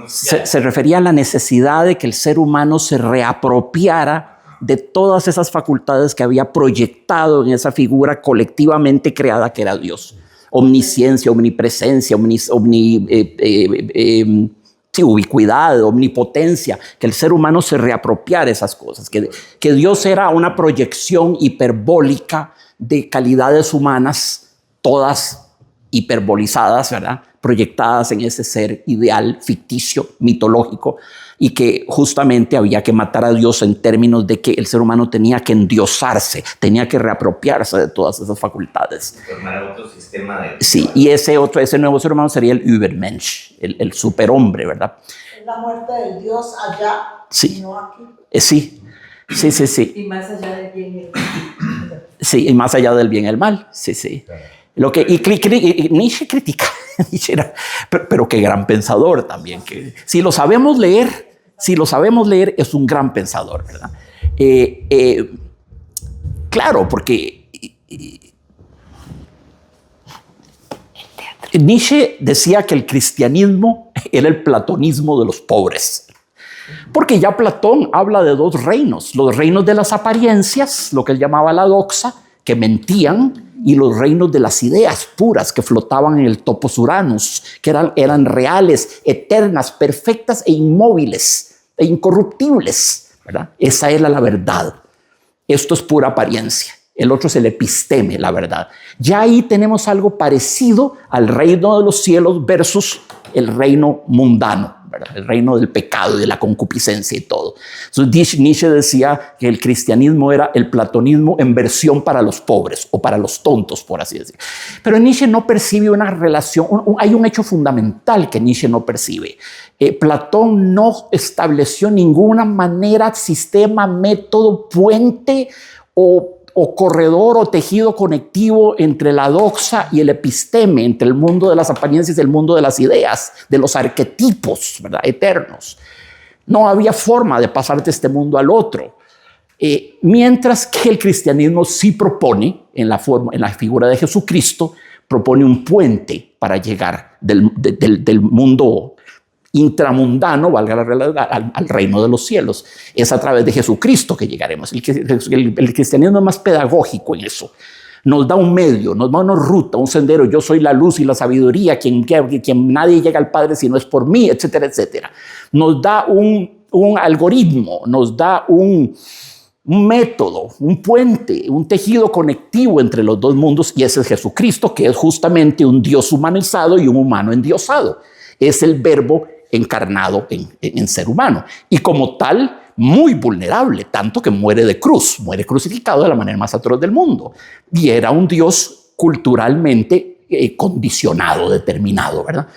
Se refería a la necesidad de que el ser humano se reapropiara de todas esas facultades que había proyectado en esa figura colectivamente creada que era Dios. Omnisciencia, omnipresencia, ubicuidad, omnipotencia, que el ser humano se reapropiara esas cosas, que Dios era una proyección hiperbólica de calidades humanas, todas hiperbolizadas, ¿verdad? Proyectadas en ese ser ideal, ficticio, mitológico, y que justamente había que matar a Dios en términos de que el ser humano tenía que endiosarse, tenía que reapropiarse de todas esas facultades. Formar otro sistema de... Sí, y ese nuevo ser humano sería el Übermensch, el superhombre, ¿verdad? Es la muerte del Dios allá, Sí. y no aquí. Sí, sí, sí, sí. Y más allá del bien y el mal. Sí, y más allá del bien y el mal. Sí, sí. Lo que, y Nietzsche critica, Nietzsche era, pero qué gran pensador también. Que, si lo sabemos leer, es un gran pensador, ¿verdad? Claro, porque Nietzsche decía que el cristianismo era el platonismo de los pobres. Porque ya Platón habla de dos reinos, los reinos de las apariencias, lo que él llamaba la doxa, que mentían, y los reinos de las ideas puras que flotaban en el topos uranus, que eran reales, eternas, perfectas e inmóviles, e incorruptibles, ¿verdad? Esa era la verdad. Esto es pura apariencia. El otro es el episteme, la verdad. Ya ahí tenemos algo parecido al reino de los cielos versus el reino mundano, ¿verdad? El reino del pecado y de la concupiscencia y todo. Entonces Nietzsche decía que el cristianismo era el platonismo en versión para los pobres o para los tontos, por así decirlo. Pero Nietzsche no percibe una relación, hay un hecho fundamental que Nietzsche no percibe. Platón no estableció ninguna manera, sistema, método, puente o corredor o tejido conectivo entre la doxa y el episteme, entre el mundo de las apariencias y el mundo de las ideas, de los arquetipos, ¿verdad? Eternos. No había forma de pasar de este mundo al otro. Mientras que el cristianismo sí propone, en la figura de Jesucristo, propone un puente para llegar del mundo intramundano, valga la realidad, al reino de los cielos. Es a través de Jesucristo que llegaremos. El cristianismo es más pedagógico en eso. Nos da un medio, nos da una ruta, un sendero. Yo soy la luz y la sabiduría, quien nadie llega al Padre si no es por mí, etcétera, etcétera. Nos da un algoritmo, nos da un método, un puente, un tejido conectivo entre los dos mundos, y ese es Jesucristo, que es justamente un Dios humanizado y un humano endiosado. Es el verbo encarnado en ser humano, y como tal muy vulnerable, tanto que muere de cruz, muere crucificado de la manera más atroz del mundo, y era un Dios culturalmente condicionado, determinado, ¿verdad?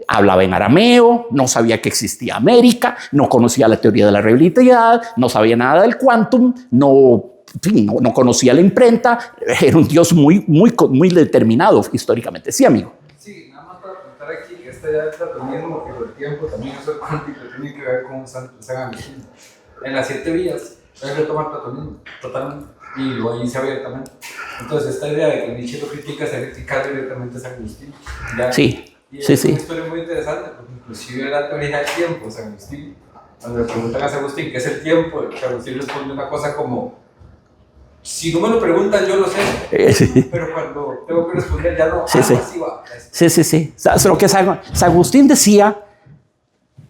Hablaba en arameo, no sabía que existía América, no conocía la teoría de la relatividad, no sabía nada del quantum, no conocía la imprenta, era un Dios muy determinado históricamente. Sí, amigo. Sí, nada más para apuntar aquí, esta idea del platonismo y del tiempo, también eso es cuántico, tiene que ver con San Agustín. En las 7 vías, él retoma el platonismo totalmente y lo dice abiertamente. Entonces, esta idea de que Nietzsche lo critica, se critica directamente a San Agustín. ¿Ya? Sí. Y Sí, es una sí. historia muy interesante, porque inclusive la teoría del tiempo, San Agustín, cuando le preguntan a San Agustín qué es el tiempo, San Agustín responde una cosa como: si no me lo preguntan, yo lo sé, Sí. pero cuando tengo que responder ya no. Sí, sí. Así va. Sí. O sea, lo que San Agustín decía,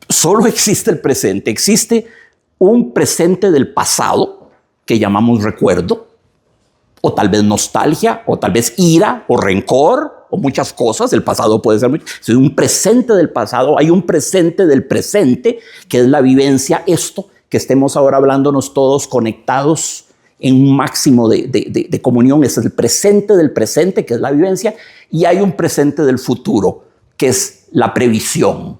solo existe el presente, existe un presente del pasado que llamamos recuerdo, o tal vez nostalgia, o tal vez ira, o rencor, o muchas cosas. El pasado puede ser mucho. Es un presente del pasado, hay un presente del presente, que es la vivencia, esto, que estemos ahora hablándonos todos conectados en un máximo de comunión. Ese es el presente del presente, que es la vivencia, y hay un presente del futuro, que es la previsión,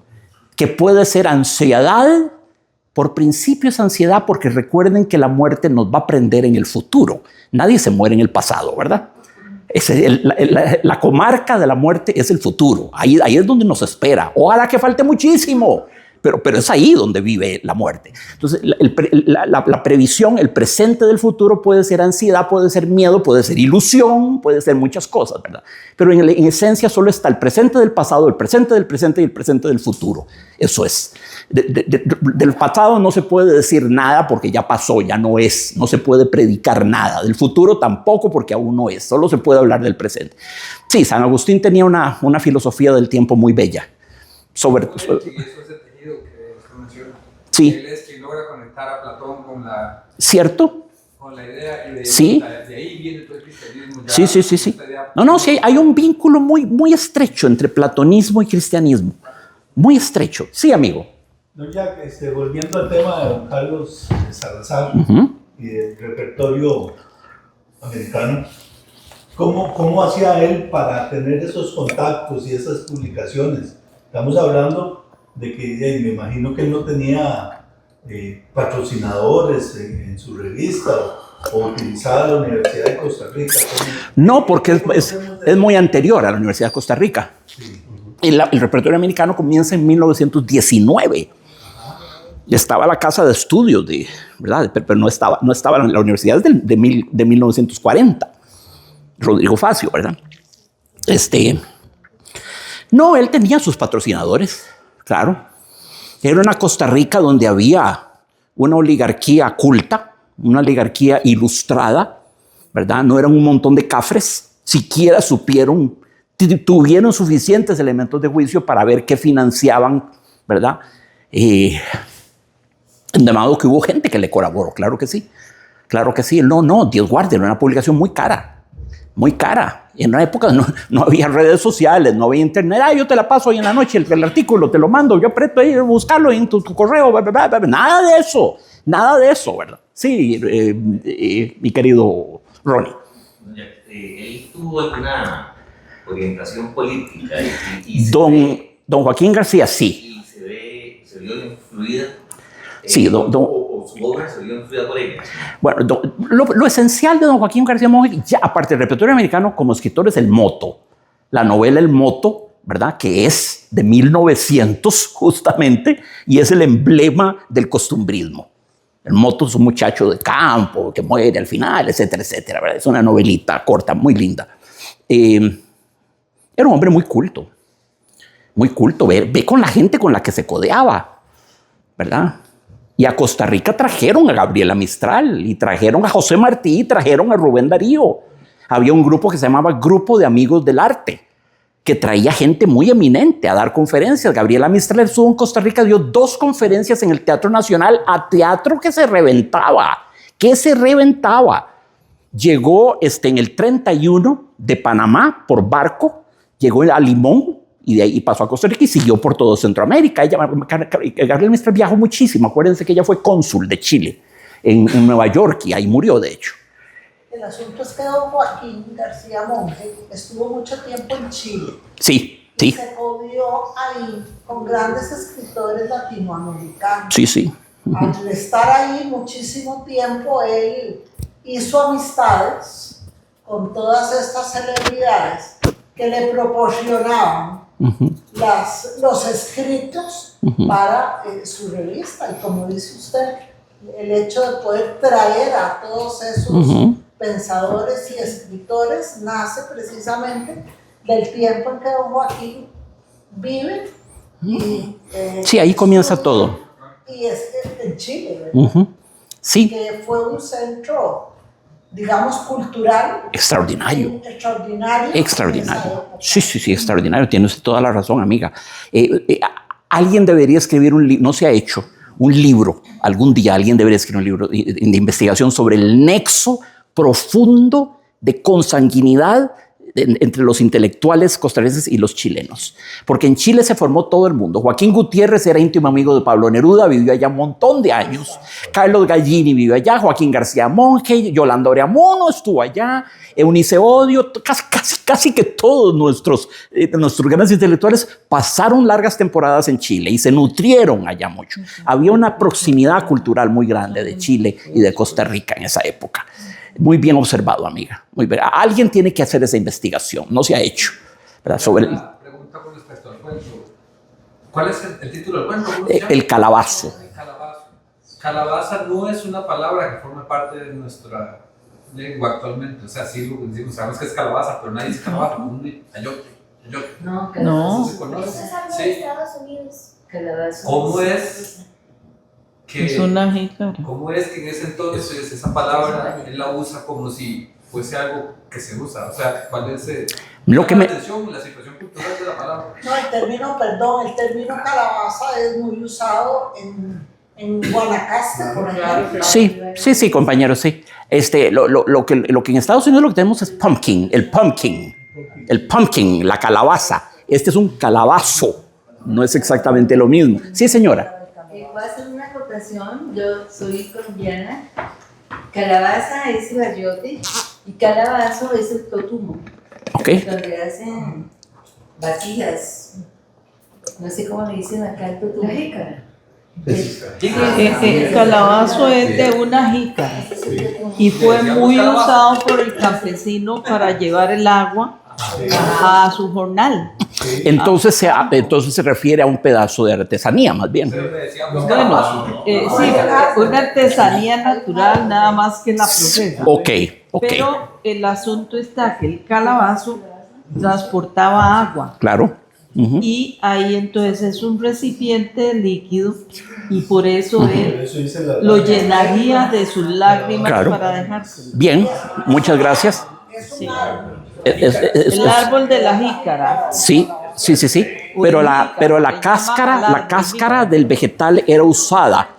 que puede ser ansiedad. Por principio es ansiedad, porque recuerden que la muerte nos va a prender en el futuro. Nadie se muere en el pasado, ¿verdad? La comarca de la muerte es el futuro. Ahí es donde nos espera. Ojalá que falte muchísimo, pero es ahí donde vive la muerte. Entonces, la previsión, el presente del futuro puede ser ansiedad, puede ser miedo, puede ser ilusión, puede ser muchas cosas, ¿verdad? Pero en esencia solo está el presente del pasado, el presente del presente y el presente del futuro. Eso es. Del pasado no se puede decir nada porque ya pasó, ya no es. No se puede predicar nada. Del futuro tampoco, porque aún no es. Solo se puede hablar del presente. Sí, San Agustín tenía una filosofía del tiempo muy bella. Sobre Y eso es el tejido que usted menciona. Sí. Él es quien logra conectar a Platón con la ¿Cierto? idea, y Sí. de ahí viene todo el cristianismo. Ya, Sí. esta idea- No, sí, hay un vínculo muy estrecho entre platonismo y cristianismo. Muy estrecho. Sí, amigo. No, ya volviendo al tema de don Carlos Salazar y del repertorio americano, ¿cómo hacía él para tener esos contactos y esas publicaciones? Estamos hablando de que me imagino que él no tenía patrocinadores en su revista o utilizaba la Universidad de Costa Rica. No, porque es muy anterior a la Universidad de Costa Rica. Sí. El repertorio americano comienza en 1919. Estaba la casa de estudios, ¿verdad? Pero no estaba en la universidad de 1940. Rodrigo Facio, ¿verdad? No, él tenía sus patrocinadores, claro. Era una Costa Rica donde había una oligarquía culta, una oligarquía ilustrada, ¿verdad? No eran un montón de cafres, siquiera tuvieron suficientes elementos de juicio para ver qué financiaban, ¿verdad? De modo que hubo gente que le colaboró, claro que sí. Claro que sí. No, Dios guarde, era una publicación muy cara. Muy cara. En una época no había redes sociales, no había internet. Yo te la paso hoy en la noche, el artículo, te lo mando, yo aprieto ahí, buscarlo en tu correo. Nada de eso, ¿verdad? Sí, mi querido Ronnie. Él tuvo alguna orientación política Don Joaquín García, sí. Y se vio influida. Sí, o su obra se vio influida por ella. Bueno, lo esencial de don Joaquín García Monge, ya aparte del repertorio americano como escritor, es El Moto. La novela El Moto, ¿verdad? Que es de 1900 justamente, y es el emblema del costumbrismo. El Moto es un muchacho de campo que muere al final, etcétera, etcétera, ¿verdad? Es una novelita corta, muy linda. Era un hombre muy culto. Muy culto. Ve con la gente con la que se codeaba, ¿verdad? Y a Costa Rica trajeron a Gabriela Mistral, y trajeron a José Martí, y trajeron a Rubén Darío. Había un grupo que se llamaba Grupo de Amigos del Arte, que traía gente muy eminente a dar conferencias. Gabriela Mistral estuvo en Costa Rica, dio 2 conferencias en el Teatro Nacional, a teatro que se reventaba. Llegó en el 31 de Panamá por barco, llegó a Limón, y de ahí pasó a Costa Rica y siguió por todo Centroamérica. Gabriela Mistral viajó muchísimo. Acuérdense que ella fue cónsul de Chile en Nueva York y ahí murió, de hecho. El asunto es que don Joaquín García Monge estuvo mucho tiempo en Chile. Sí. Y se codió ahí con grandes escritores latinoamericanos. Sí. Al estar ahí muchísimo tiempo, él hizo amistades con todas estas celebridades que le proporcionaban los escritos para su revista. Y como dice usted, el hecho de poder traer a todos esos pensadores y escritores nace precisamente del tiempo en que don Joaquín vive. Sí, ahí comienza todo. Y es en Chile, ¿verdad? Sí. Que fue un centro, digamos, cultural. Extraordinario. Extraordinario. Sí, extraordinario. Tiene usted toda la razón, amiga. Alguien debería escribir un libro, no se ha hecho, un libro. Algún día alguien debería escribir un libro de investigación sobre el nexo profundo de consanguinidad entre los intelectuales costarricenses y los chilenos. Porque en Chile se formó todo el mundo. Joaquín Gutiérrez era íntimo amigo de Pablo Neruda, vivió allá un montón de años. Carlos Gallini vivió allá, Joaquín García Monge, Yolanda Oreamono estuvo allá, Eunice Odio, casi que todos nuestros grandes intelectuales pasaron largas temporadas en Chile y se nutrieron allá mucho. Había una proximidad cultural muy grande de Chile y de Costa Rica en esa época. Muy bien observado, amiga. Muy bien. Alguien tiene que hacer esa investigación. No se ha hecho, ¿verdad? Sobre una pregunta con respecto al cuento. ¿Cuál es el título del cuento? El calabazo. El calabazo. Calabaza no es una palabra que forma parte de nuestra lengua actualmente. O sea, sí lo decimos, sabemos que es calabaza, pero nadie dice calabaza. Ayote. No, Eso se conoce. es algo Sí. de Estados Unidos. calabaza. ¿Cómo es que, Es una jícara. ¿Cómo es que en ese entonces esa palabra él la usa como si fuese algo que se usa? O sea, ¿cuál es Lo que la me... atención, la situación cultural de la palabra? No, el término calabaza es muy usado en Guanacaste, por ejemplo. Sí, compañero, sí. Lo que en Estados Unidos lo que tenemos es el pumpkin, la calabaza. Este es un calabazo, no es exactamente lo mismo. Sí, señora. Voy a hacer una acotación. Yo soy colombiana. Calabaza es el ayote y calabazo es el totumo. Ok. Donde hacen vasijas. No sé cómo le dicen acá el tutu. La jícara. El calabazo es de una jícara y fue muy usado por el campesino para llevar el agua a su jornal. Entonces se refiere a un pedazo de artesanía, más bien. Bueno, sí, una artesanía natural, nada más que la procesa. Ok. Pero el asunto está que el calabazo transportaba agua. Claro. Y ahí entonces es un recipiente líquido y por eso él lo llenaría de sus lágrimas para dejarse. Bien, muchas gracias. Sí. El árbol de la jícara. Sí. Pero la cáscara del vegetal era usada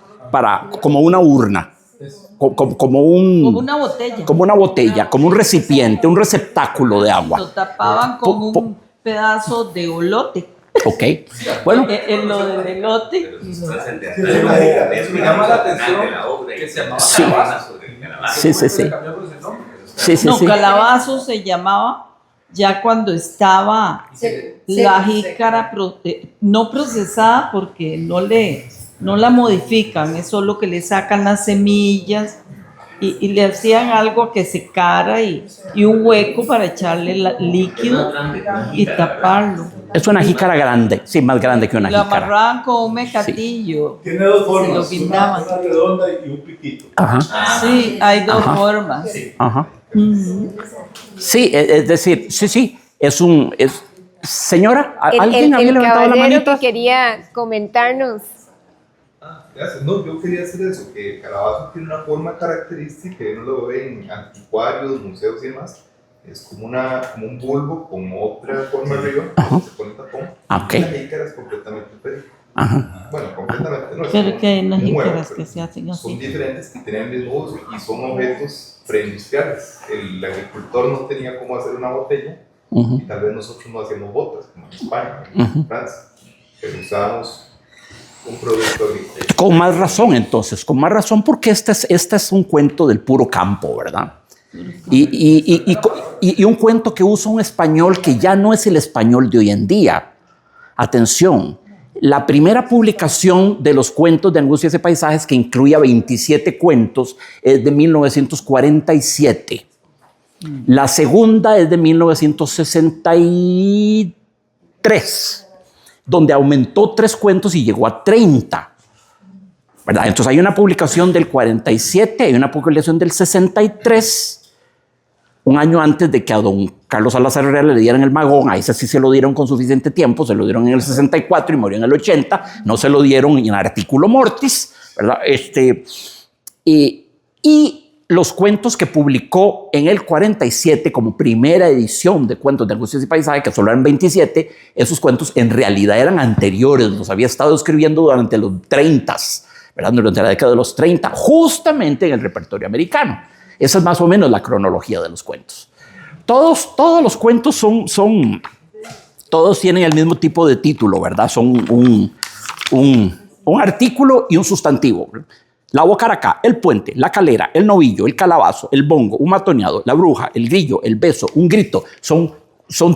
como una urna, como una botella, como un recipiente, un receptáculo de agua. Lo tapaban con un pedazo de olote. Ok, bueno. En lo del elote. Eso me llama la atención que se llamaba calabazo. Sí. Calabazo se llamaba ya cuando estaba la jícara no procesada, porque no la modifican, es solo que le sacan las semillas y le hacían algo que secara y un hueco para echarle líquido y taparlo. Es una jícara grande, sí, más grande que una lo jícara. Lo amarraban con un mecatillo. Sí. Tiene dos formas, se lo guindaban. una redonda y un piquito. Ajá. Sí, hay dos formas. Ajá. Sí, es decir, sí, señora, ¿alguien había levantado la manita? Que quería comentarnos. Gracias. No, yo quería decir eso, que el calabazo tiene una forma característica y uno lo ve en anticuarios, museos y demás. Es como un bulbo con otra forma arriba, se pone tapón. Okay. Y la jícara es completamente diferente. Ajá. Bueno, completamente no es. Pero que hay unas jícaras que se hacen así. Son diferentes, que tienen el mismo uso y son objetos preindustriales. El agricultor no tenía cómo hacer una botella y tal vez nosotros no hacíamos botas, como en España, en Francia, pero usábamos un producto agrícola. Con más razón, porque este es un cuento del puro campo, ¿verdad? Y un cuento que usa un español que ya no es el español de hoy en día. Atención, la primera publicación de los cuentos de Angustias y Paisajes, que incluía 27 cuentos, es de 1947. La segunda es de 1963, donde aumentó 3 cuentos y llegó a 30. ¿Verdad? Entonces hay una publicación del 47, hay una publicación del 63, un año antes de que a don Carlos Salazar Herrera le dieran el Magón. A ese sí se lo dieron con suficiente tiempo, se lo dieron en el 64 y murió en el 80, no se lo dieron en artículo mortis, ¿verdad? Y los cuentos que publicó en el 47 como primera edición de Cuentos de Angustias y Paisajes, que solo eran 27, esos cuentos en realidad eran anteriores, los había estado escribiendo durante los 30s, ¿verdad? Durante la década de los 30, justamente en el repertorio americano. Esa es más o menos la cronología de los cuentos. Todos los cuentos todos tienen el mismo tipo de título, ¿verdad? Son un artículo y un sustantivo. La bocaracá, el puente, la calera, el novillo, el calabazo, el bongo, un matoneado, la bruja, el grillo, el beso, un grito. Son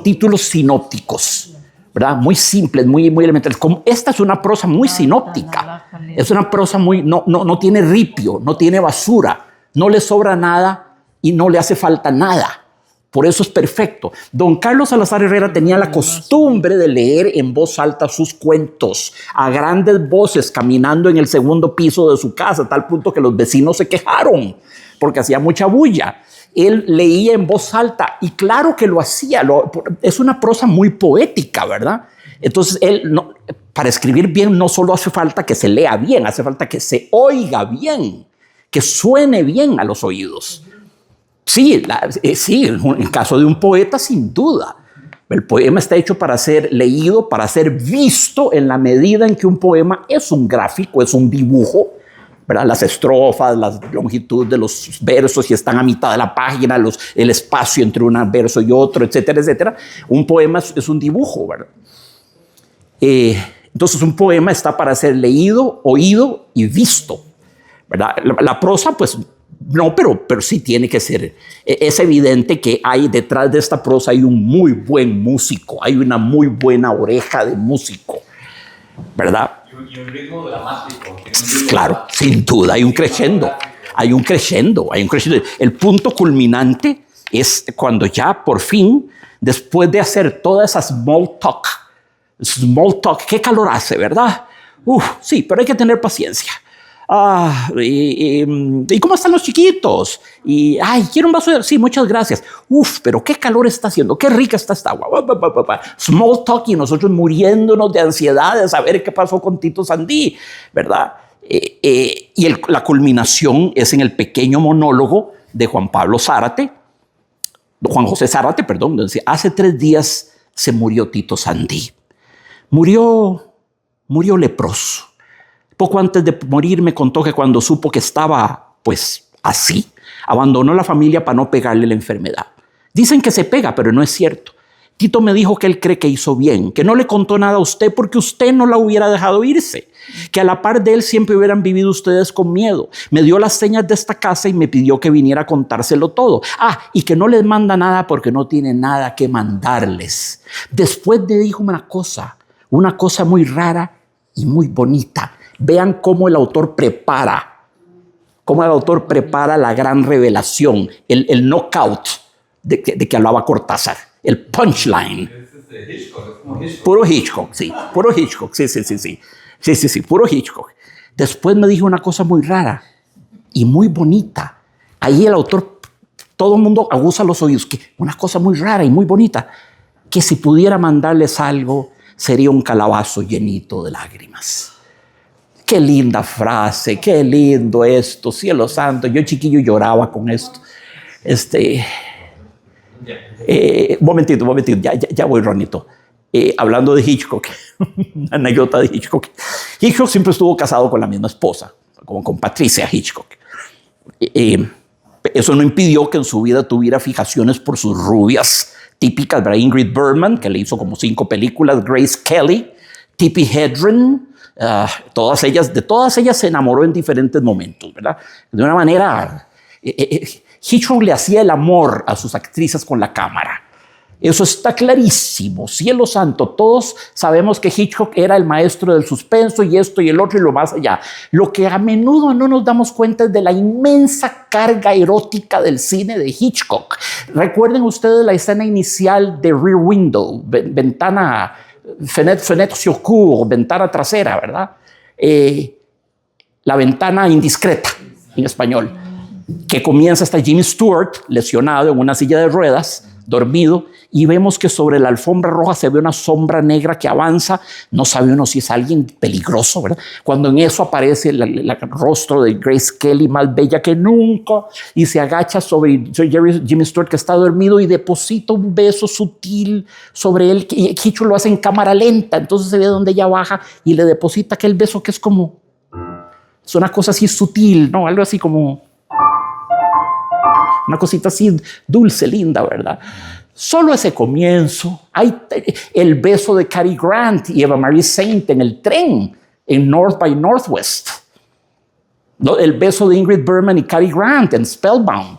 títulos sinópticos, ¿verdad? Muy simples, muy elementales. Esta es una prosa muy sinóptica. Es una prosa no tiene ripio, no tiene basura. No le sobra nada y no le hace falta nada. Por eso es perfecto. Don Carlos Salazar Herrera tenía la costumbre de leer en voz alta sus cuentos, a grandes voces, caminando en el segundo piso de su casa, a tal punto que los vecinos se quejaron, porque hacía mucha bulla. Él leía en voz alta, y claro que lo hacía. Es una prosa muy poética, ¿verdad? Entonces, para escribir bien no solo hace falta que se lea bien, hace falta que se oiga bien, que suene bien a los oídos. Sí, en caso de un poeta, sin duda. El poema está hecho para ser leído, para ser visto, en la medida en que un poema es un gráfico, es un dibujo, ¿verdad? Las estrofas, la longitud de los versos, si están a mitad de la página, el espacio entre un verso y otro, etcétera, etcétera. Un poema es un dibujo, ¿verdad? Entonces, un poema está para ser leído, oído y visto, ¿verdad? La prosa, pues, no, pero sí tiene que ser. Es evidente que hay detrás de esta prosa hay un muy buen músico, hay una muy buena oreja de músico, ¿verdad? Y un ritmo dramático. Tiene un ritmo Claro, dramático. sin duda, hay un crescendo. Hay un crescendo. El punto culminante es cuando ya por fin, después de hacer toda esa small talk, qué calor hace, ¿verdad? Sí, pero hay que tener paciencia. ¿Y cómo están los chiquitos? Y, ¿quiero un vaso de...? Sí, muchas gracias. Pero qué calor está haciendo, qué rica está esta agua. Small talk y nosotros muriéndonos de ansiedad de saber qué pasó con Tito Sandí, ¿verdad? La culminación es en el pequeño monólogo de Juan José Zárate, perdón, donde dice, hace 3 días se murió Tito Sandí. Murió leproso. Poco antes de morir me contó que cuando supo que estaba, pues, así, abandonó la familia para no pegarle la enfermedad. Dicen que se pega, pero no es cierto. Tito me dijo que él cree que hizo bien, que no le contó nada a usted porque usted no la hubiera dejado irse, que a la par de él siempre hubieran vivido ustedes con miedo. Me dio las señas de esta casa y me pidió que viniera a contárselo todo. Y que no les manda nada porque no tiene nada que mandarles. Después le dijo una cosa muy rara y muy bonita. Vean cómo el autor prepara la gran revelación, el knockout de que hablaba Cortázar, el punchline. Es de Hitchcock, es como Hitchcock. Puro Hitchcock, sí, puro Hitchcock, sí, puro Hitchcock. Después me dijo una cosa muy rara y muy bonita. Ahí el autor, todo el mundo aguza los oídos, que una cosa muy rara y muy bonita, que si pudiera mandarles algo, sería un calabazo llenito de lágrimas. Qué linda frase, qué lindo esto, cielo santo. Yo chiquillo lloraba con esto. Momentito, ya voy, Ronito. Hablando de Hitchcock, una anécdota de Hitchcock. Hitchcock siempre estuvo casado con la misma esposa, como con Patricia Hitchcock. Eso no impidió que en su vida tuviera fijaciones por sus rubias típicas, ¿verdad? Ingrid Bergman, que le hizo como 5 películas, Grace Kelly, Tippi Hedren. De todas ellas se enamoró en diferentes momentos, ¿verdad? De una manera, Hitchcock le hacía el amor a sus actrices con la cámara. Eso está clarísimo, cielo santo. Todos sabemos que Hitchcock era el maestro del suspenso y esto y el otro y lo más allá. Lo que a menudo no nos damos cuenta es de la inmensa carga erótica del cine de Hitchcock. Recuerden ustedes la escena inicial de Rear Window, ventana, fenêtre sur cour, ventana trasera, ¿verdad? La ventana indiscreta en español, que comienza hasta Jimmy Stewart lesionado en una silla de ruedas, dormido, y vemos que sobre la alfombra roja se ve una sombra negra que avanza. No sabe uno si es alguien peligroso, ¿verdad? Cuando en eso aparece el rostro de Grace Kelly, más bella que nunca, y se agacha sobre Jimmy Stewart, que está dormido, y deposita un beso sutil sobre él. Y Hitchcock lo hace en cámara lenta, entonces se ve donde ella baja y le deposita aquel beso que es como... Es una cosa así sutil, ¿no? Algo así como... Una cosita así dulce, linda, ¿verdad? Solo ese comienzo. Hay el beso de Cary Grant y Eva Marie Saint en el tren en North by Northwest. El beso de Ingrid Bergman y Cary Grant en Spellbound.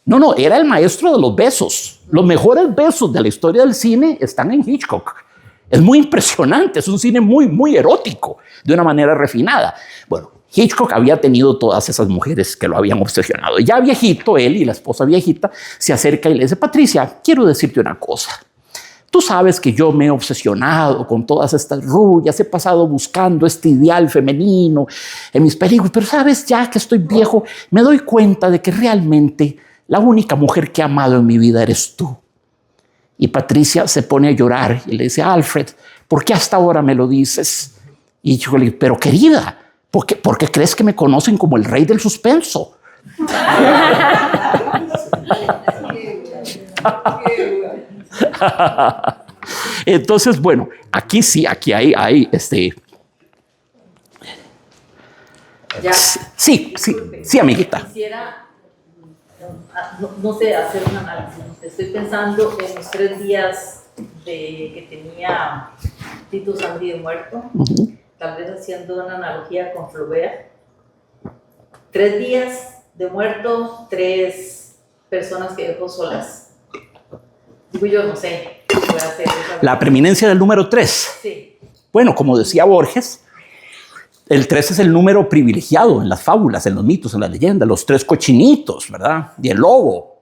No, era el maestro de los besos. Los mejores besos de la historia del cine están en Hitchcock. Es muy impresionante, es un cine muy, muy erótico, de una manera refinada. Bueno, Hitchcock había tenido todas esas mujeres que lo habían obsesionado. Ya viejito, él y la esposa viejita se acerca y le dice: Patricia, quiero decirte una cosa. Tú sabes que yo me he obsesionado con todas estas rubias, he pasado buscando este ideal femenino en mis películas, pero sabes, ya que estoy viejo, me doy cuenta de que realmente la única mujer que he amado en mi vida eres tú. Y Patricia se pone a llorar y le dice: Alfred, ¿por qué hasta ahora me lo dices? Y yo le digo: pero querida, ¿por qué crees que me conocen como el rey del suspenso? Entonces, bueno, aquí sí, aquí hay Ya. Sí, amiguita. Quisiera, no sé, hacer un análisis. Estoy pensando en los 3 días que tenía Tito Sandí de muerto. Tal vez haciendo una analogía con Flaubert. 3 días de muerto, 3 personas que dejó solas. Digo yo, no sé. Voy a hacer esa... La preeminencia del número 3. Sí. Bueno, como decía Borges, el 3 es el número privilegiado en las fábulas, en los mitos, en las leyendas. Los 3 cochinitos, ¿verdad? Y el lobo.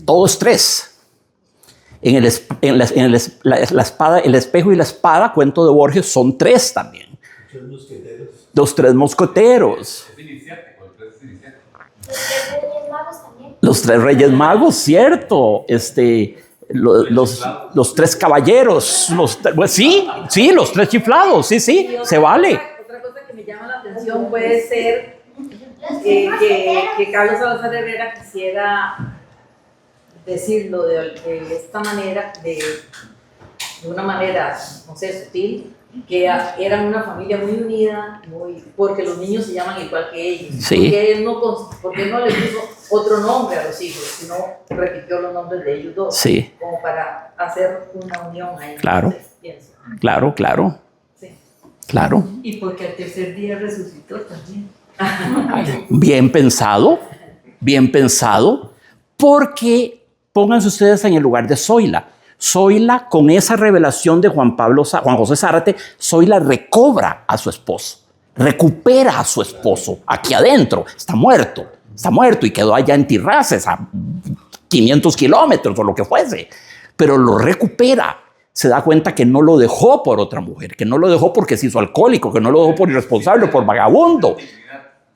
Todo es 3. La espada, el espejo y la espada, cuento de Borges, son 3 también. Los 3 mosqueteros. Los 3 reyes magos, cierto. Los 3 caballeros. Pues sí, los 3 chiflados. Sí, se vale. Otra cosa que me llama la atención puede ser que Carlos Salazar Herrera quisiera decirlo de esta manera, de una manera, no sé, sutil, que eran una familia muy unida, porque los niños se llaman igual que ellos. Sí. Porque no le puso otro nombre a los hijos, sino repitió los nombres de ellos dos, Sí. como para hacer una unión ahí. Claro. Pienso. Claro. Sí. Claro. Y porque al tercer día resucitó también. Bien pensado, porque pónganse ustedes en el lugar de Zoila. Zoila, con esa revelación de Juan José Zárate, Zoila recobra a su esposo, recupera a su esposo aquí adentro. Está muerto y quedó allá en Tirraces a 500 kilómetros o lo que fuese, pero lo recupera. Se da cuenta que no lo dejó por otra mujer, que no lo dejó porque se hizo alcohólico, que no lo dejó por irresponsable, por vagabundo,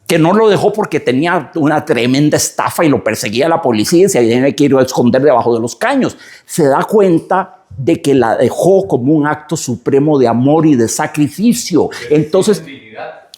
que no lo dejó porque tenía una tremenda estafa y lo perseguía la policía y se tenía que ir a esconder debajo de los caños. Se da cuenta de que la dejó como un acto supremo de amor y de sacrificio. Entonces,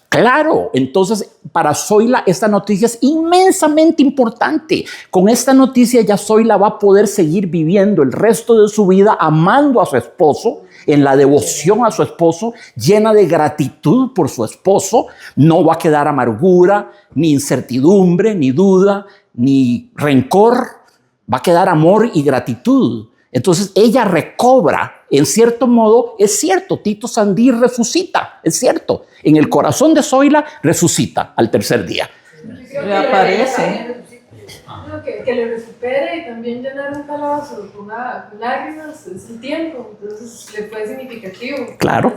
claro, entonces para Zoila esta noticia es inmensamente importante. Con esta noticia ya Zoila va a poder seguir viviendo el resto de su vida amando a su esposo, en la devoción a su esposo, llena de gratitud por su esposo. No va a quedar amargura, ni incertidumbre, ni duda, ni rencor. Va a quedar amor y gratitud. Entonces ella recobra, en cierto modo, es cierto, Tito Sandí resucita, es cierto. En el corazón de Zoila resucita al tercer día. Reaparece. Que le recupere y también llenar un calabozo con lágrimas es el tiempo, entonces le fue significativo. Claro.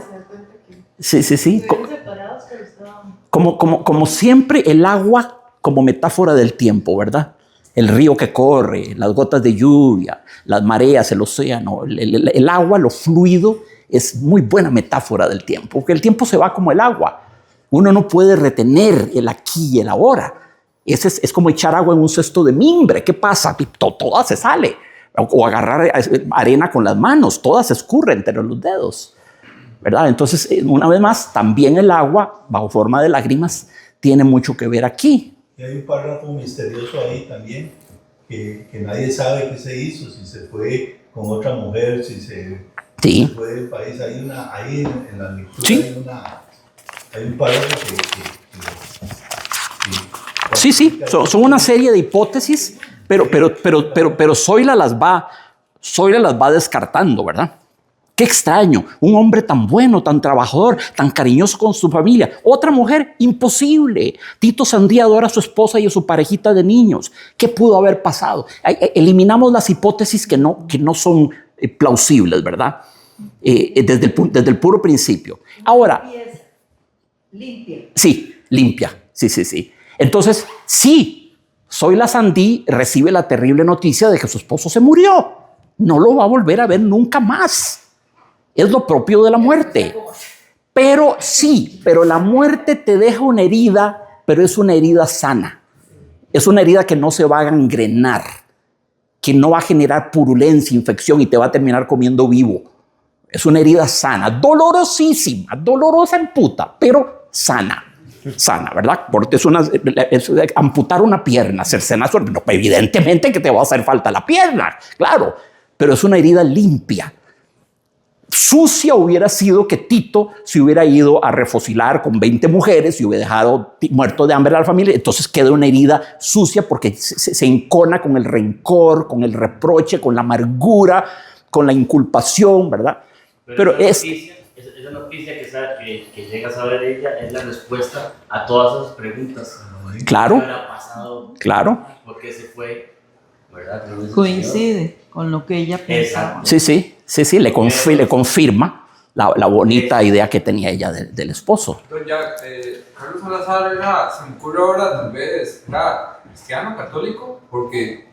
Sí. Estuvieron separados, pero estaban... Como siempre, el agua como metáfora del tiempo, ¿verdad? El río que corre, las gotas de lluvia, las mareas, el océano, el agua, lo fluido, es muy buena metáfora del tiempo, porque el tiempo se va como el agua. Uno no puede retener el aquí y el ahora. Es como echar agua en un cesto de mimbre. ¿Qué pasa? Toda se sale. O agarrar arena con las manos. Toda se escurre entre los dedos, ¿verdad? Entonces, una vez más, también el agua, bajo forma de lágrimas, tiene mucho que ver aquí. Y hay un párrafo misterioso ahí también, que nadie sabe qué se hizo, si se fue con otra mujer, si se fue del país. Ahí en la lectura hay un párrafo que Sí, son una serie de hipótesis, pero Zoila las va descartando, ¿verdad? Qué extraño, un hombre tan bueno, tan trabajador, tan cariñoso con su familia. Otra mujer, imposible. Tito Sandí adora a su esposa y a su parejita de niños. ¿Qué pudo haber pasado? Eliminamos las hipótesis que no son plausibles, ¿verdad? Desde el puro principio. Ahora, limpia. Sí, limpia. Sí. Entonces, sí, Zoila Sandí recibe la terrible noticia de que su esposo se murió. No lo va a volver a ver nunca más. Es lo propio de la muerte. Pero la muerte te deja una herida, pero es una herida sana. Es una herida que no se va a gangrenar, que no va a generar purulencia, infección y te va a terminar comiendo vivo. Es una herida sana, dolorosísima, dolorosa en puta, pero sana, ¿verdad? Porque es amputar una pierna, cercenazo, no, evidentemente que te va a hacer falta la pierna, claro, pero es una herida limpia. Sucia hubiera sido que Tito se hubiera ido a refocilar con 20 mujeres y hubiera dejado muerto de hambre a la familia. Entonces queda una herida sucia porque se encona con el rencor, con el reproche, con la amargura, con la inculpación, ¿verdad? Pero esa noticia que llega a saber ella es la respuesta a todas esas preguntas. Claro. ¿Qué habrá pasado? Claro. ¿Por qué se fue? ¿Verdad? Coincide con lo que ella pensaba. Sí, le confirma. la bonita idea que tenía ella del esposo. Doña Carlos Salazar se me ocurre ahora, tal vez era cristiano, católico, porque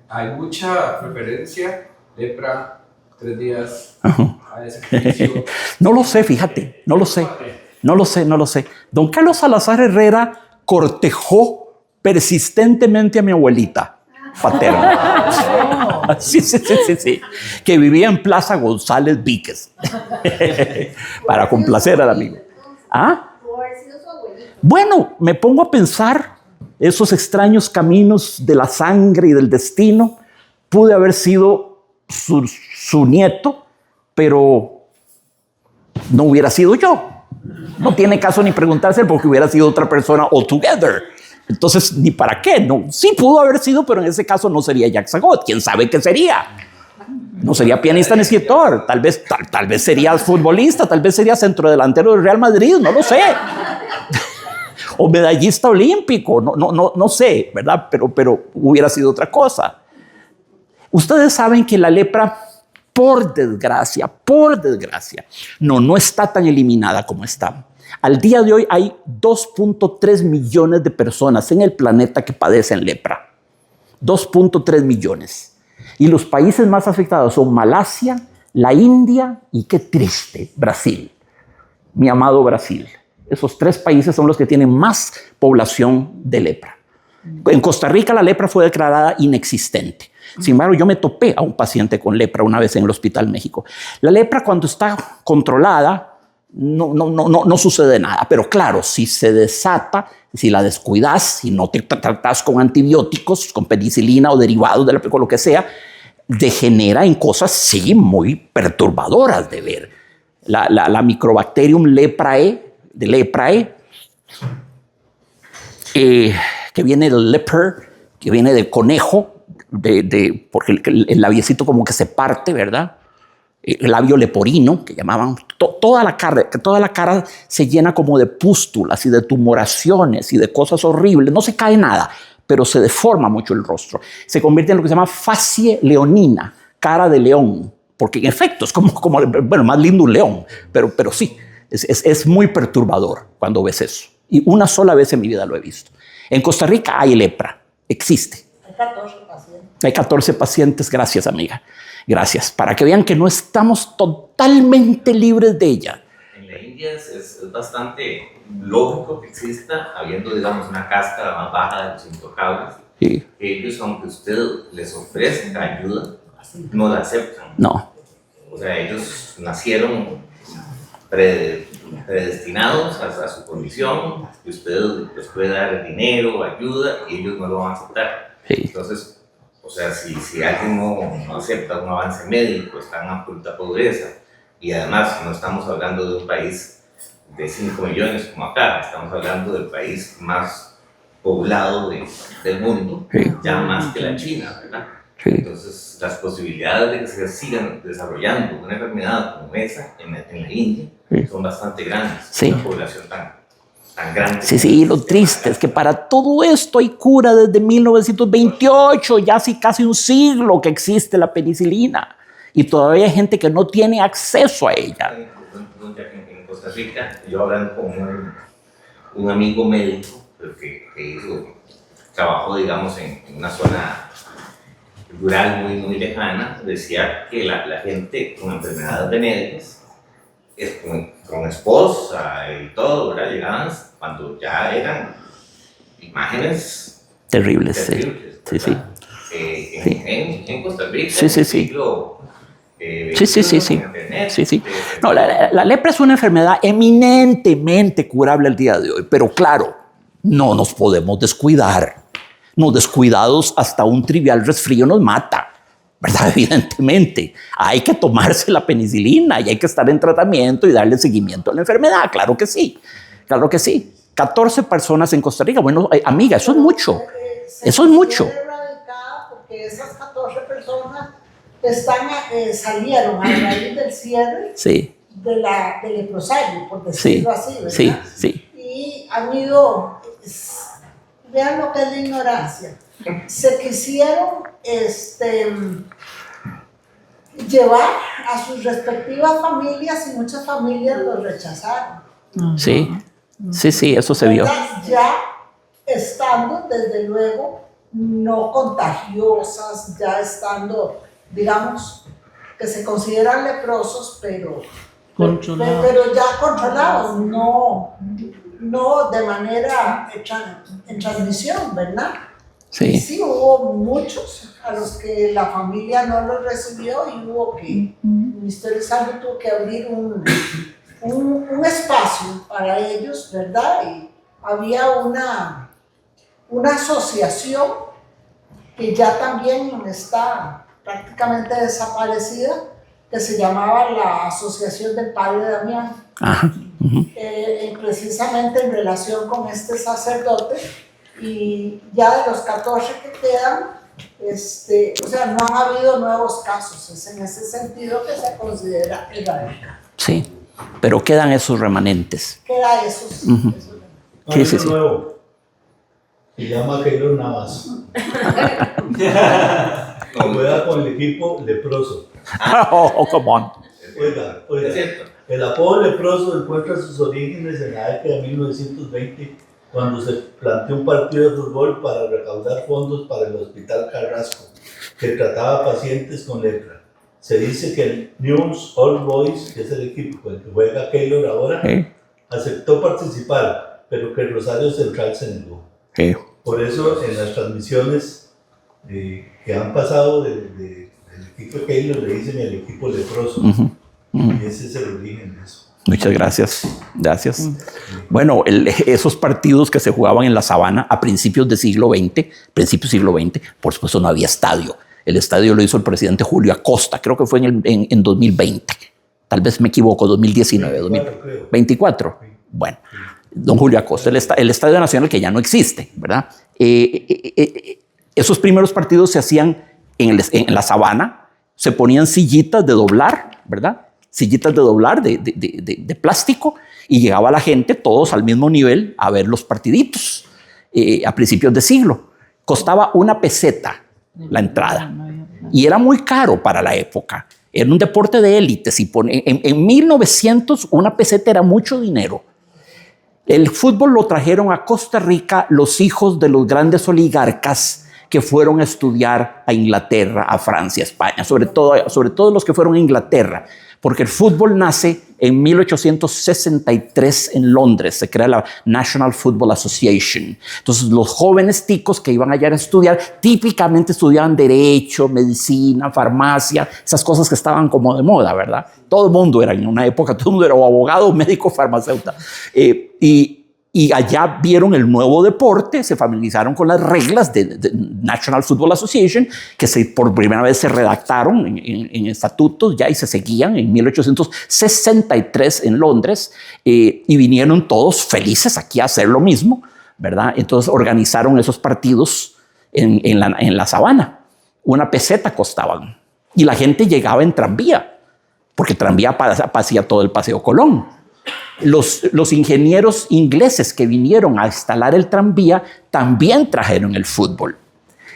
hay mucha referencia, lepra, 3 días, a ese juicio. No lo sé, fíjate, no lo sé. Don Carlos Salazar Herrera cortejó persistentemente a mi abuelita paterna. Sí. Que vivía en Plaza González Víquez. Para complacer al amigo. ¿Ah? Bueno, me pongo a pensar esos extraños caminos de la sangre y del destino. Pude haber sido su nieto, pero no hubiera sido yo. No tiene caso ni preguntarse porque hubiera sido otra persona altogether. Entonces, ni para qué. No, sí pudo haber sido, pero en ese caso no sería Jacques Sagot. ¿Quién sabe qué sería? No sería pianista ni escritor. Tal vez sería futbolista, tal vez sería centrodelantero del Real Madrid, no lo sé. O medallista olímpico, no sé, ¿verdad? Pero hubiera sido otra cosa. Ustedes saben que la lepra, por desgracia, no está tan eliminada como está. Al día de hoy hay 2.3 millones de personas en el planeta que padecen lepra. 2.3 millones. Y los países más afectados son Malasia, la India y, qué triste, Brasil. Mi amado Brasil. Esos 3 países son los que tienen más población de lepra. En Costa Rica la lepra fue declarada inexistente. Sin embargo, yo me topé a un paciente con lepra una vez en el Hospital México. La lepra, cuando está controlada, no sucede nada. Pero claro, si se desata, si la descuidas, si no te tratas con antibióticos, con penicilina o derivados de la con lo que sea, degenera en cosas, sí, muy perturbadoras de ver. La Microbacterium leprae, de leprae, que viene del leper, que viene del conejo, porque el labiecito como que se parte, ¿verdad? El labio leporino, que llamaban, toda la cara se llena como de pústulas y de tumoraciones y de cosas horribles. No se cae nada, pero se deforma mucho el rostro. Se convierte en lo que se llama facie leonina, cara de león, porque en efecto es como bueno, más lindo un león, pero sí, es muy perturbador cuando ves eso. Y una sola vez en mi vida lo he visto. En Costa Rica hay lepra, existe. Hay 14 pacientes, gracias amiga. Gracias, para que vean que no estamos totalmente libres de ella. En la India es bastante lógico que exista, habiendo, digamos, una casta más baja de los intocables. Sí. Ellos, aunque usted les ofrezca ayuda, no la aceptan. No. O sea, ellos nacieron predestinados a su condición, que usted les puede dar dinero, ayuda, y ellos no lo van a aceptar. Sí. Entonces, o sea, si alguien no acepta un avance médico, está en absoluta pobreza, y además no estamos hablando de un país de 5 millones como acá, estamos hablando del país más poblado del mundo, sí, ya más que la China, ¿verdad? Sí. Entonces, las posibilidades de que se sigan desarrollando una enfermedad como esa en la India, sí, son bastante grandes, sí, una población tan grande. Sí, lo triste es que para todo esto hay cura desde 1928, ya hace casi un siglo que existe la penicilina, y todavía hay gente que no tiene acceso a ella. En Costa Rica, yo hablando con un amigo médico que trabajó, digamos, en una zona rural muy lejana, decía que la gente con enfermedades venéreas, con esposa y todo, ¿verdad? Llegaban cuando ya eran imágenes terribles. Sí. En Costa Rica, sí. Siglo, sí. No, la lepra es una enfermedad eminentemente curable al día de hoy, pero claro, no nos podemos descuidar. No, descuidados hasta un trivial resfrío nos mata, ¿verdad? Evidentemente, hay que tomarse la penicilina y hay que estar en tratamiento y darle seguimiento a la enfermedad, claro que sí. 14 personas en Costa Rica, bueno, amiga, eso es mucho, eso es mucho. Porque esas 14 personas salieron a raíz del cierre, sí, del leprosario, por decirlo, sí, así, ¿verdad? Sí. Y han ido, vean lo que es la ignorancia, se quisieron llevar a sus respectivas familias y muchas familias los rechazaron. Sí, eso se vio. Ya estando, desde luego, no contagiosas, ya estando, digamos, que se consideran leprosos, pero ya controlados, no de manera en transmisión, ¿verdad? Sí. Y sí, hubo muchos a los que la familia no los recibió y hubo que, el Ministerio de Salud tuvo que abrir un espacio para ellos, ¿verdad? Y había una asociación que ya también está prácticamente desaparecida, que se llamaba la Asociación del Padre Damián. Ajá. Precisamente en relación con este sacerdote, y ya de los 14 que quedan, o sea, no han habido nuevos casos. Es en ese sentido que se considera erradicado. Sí, pero quedan esos remanentes. Queda esos. Sí. Nuevo. Se llama Keylor Navas. Juega con el equipo leproso. Oh, come on. Oiga, el apodo leproso encuentra sus orígenes en la década de 1920, cuando se planteó un partido de fútbol para recaudar fondos para el Hospital Carrasco, que trataba pacientes con lepra. Se dice que el Newell's Old Boys, que es el equipo con el que juega Keylor ahora, aceptó participar, pero que el Rosario Central se negó. Por eso en las transmisiones que han pasado del equipo de Keylor le dicen el equipo leproso. Y ese es el origen de eso. Muchas gracias. Bueno, esos partidos que se jugaban en la sabana a principios del siglo XX, por supuesto no había estadio. El estadio lo hizo el presidente Julio Acosta, creo que fue en 2020. Tal vez me equivoco, 2019, 2024. Bueno, don Julio Acosta, el Estadio Nacional, que ya no existe, ¿verdad? Esos primeros partidos se hacían en la sabana, se ponían sillitas de doblar, ¿verdad? Sillitas de doblar de plástico, y llegaba la gente todos al mismo nivel a ver los partiditos a principios de siglo. Costaba 1 peseta la entrada y era muy caro para la época. Era un deporte de élite. En 1900 1 peseta era mucho dinero. El fútbol lo trajeron a Costa Rica los hijos de los grandes oligarcas que fueron a estudiar a Inglaterra, a Francia, a España, sobre todo los que fueron a Inglaterra, porque el fútbol nace en 1863 en Londres, se crea la National Football Association. Entonces los jóvenes ticos que iban allá a estudiar, típicamente estudiaban derecho, medicina, farmacia, esas cosas que estaban como de moda, ¿verdad? Todo el mundo era, en una época, todo el mundo era abogado, médico, farmacéutico. Y allá vieron el nuevo deporte, se familiarizaron con las reglas de National Football Association, que por primera vez se redactaron en estatutos ya y se seguían en 1863 en Londres, y vinieron todos felices aquí a hacer lo mismo, ¿verdad? Entonces organizaron esos partidos en la sabana. 1 peseta costaban y la gente llegaba en tranvía, porque tranvía pasía todo el Paseo Colón. Los ingenieros ingleses que vinieron a instalar el tranvía también trajeron el fútbol.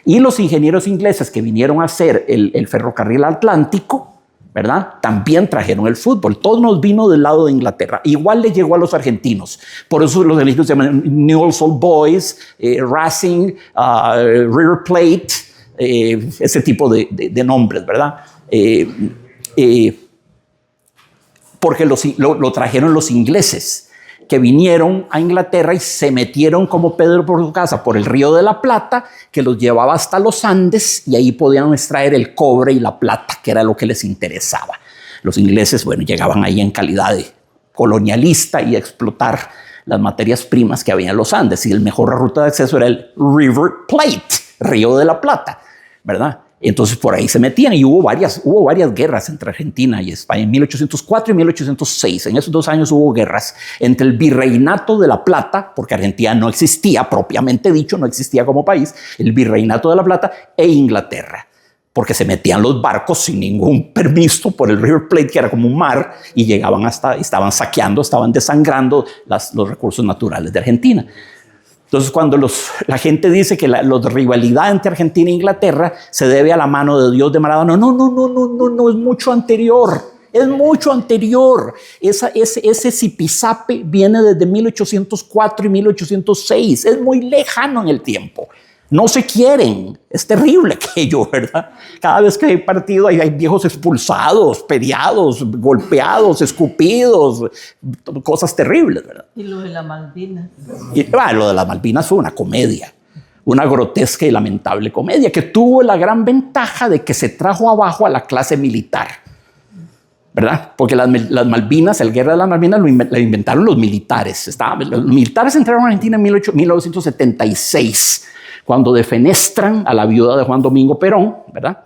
Y los ingenieros ingleses que vinieron a hacer el ferrocarril atlántico, ¿verdad? También trajeron el fútbol. Todo nos vino del lado de Inglaterra. Igual le llegó a los argentinos. Por eso los argentinos se llaman Newell's Old Boys, Racing, River Plate, ese tipo de nombres, ¿verdad? Porque lo trajeron los ingleses, que vinieron a Inglaterra y se metieron como Pedro por su casa por el Río de la Plata, que los llevaba hasta los Andes, y ahí podían extraer el cobre y la plata, que era lo que les interesaba. Los ingleses, bueno, llegaban ahí en calidad de colonialista y a explotar las materias primas que había en los Andes, y la mejor ruta de acceso era el River Plate, Río de la Plata, ¿verdad? Entonces por ahí se metían, y hubo varias guerras entre Argentina y España en 1804 y 1806. En esos 2 años hubo guerras entre el Virreinato de la Plata, porque Argentina no existía, propiamente dicho, no existía como país, el Virreinato de la Plata, e Inglaterra, porque se metían los barcos sin ningún permiso por el River Plate, que era como un mar, y llegaban estaban saqueando, estaban desangrando los recursos naturales de Argentina. Entonces, cuando la gente dice que la rivalidad entre Argentina e Inglaterra se debe a la mano de Dios de Maradona, no, es mucho anterior. Es mucho anterior. Ese zipizape viene desde 1804 y 1806. Es muy lejano en el tiempo. No se quieren. Es terrible aquello, ¿verdad? Cada vez que hay partido hay viejos expulsados, peleados, golpeados, escupidos, cosas terribles, ¿verdad? Y lo de las Malvinas. Lo de las Malvinas fue una comedia. Una grotesca y lamentable comedia que tuvo la gran ventaja de que se trajo abajo a la clase militar, ¿verdad? Porque las Malvinas, la guerra de las Malvinas la inventaron los militares. Los militares entraron a Argentina en 1976, cuando defenestran a la viuda de Juan Domingo Perón, ¿verdad?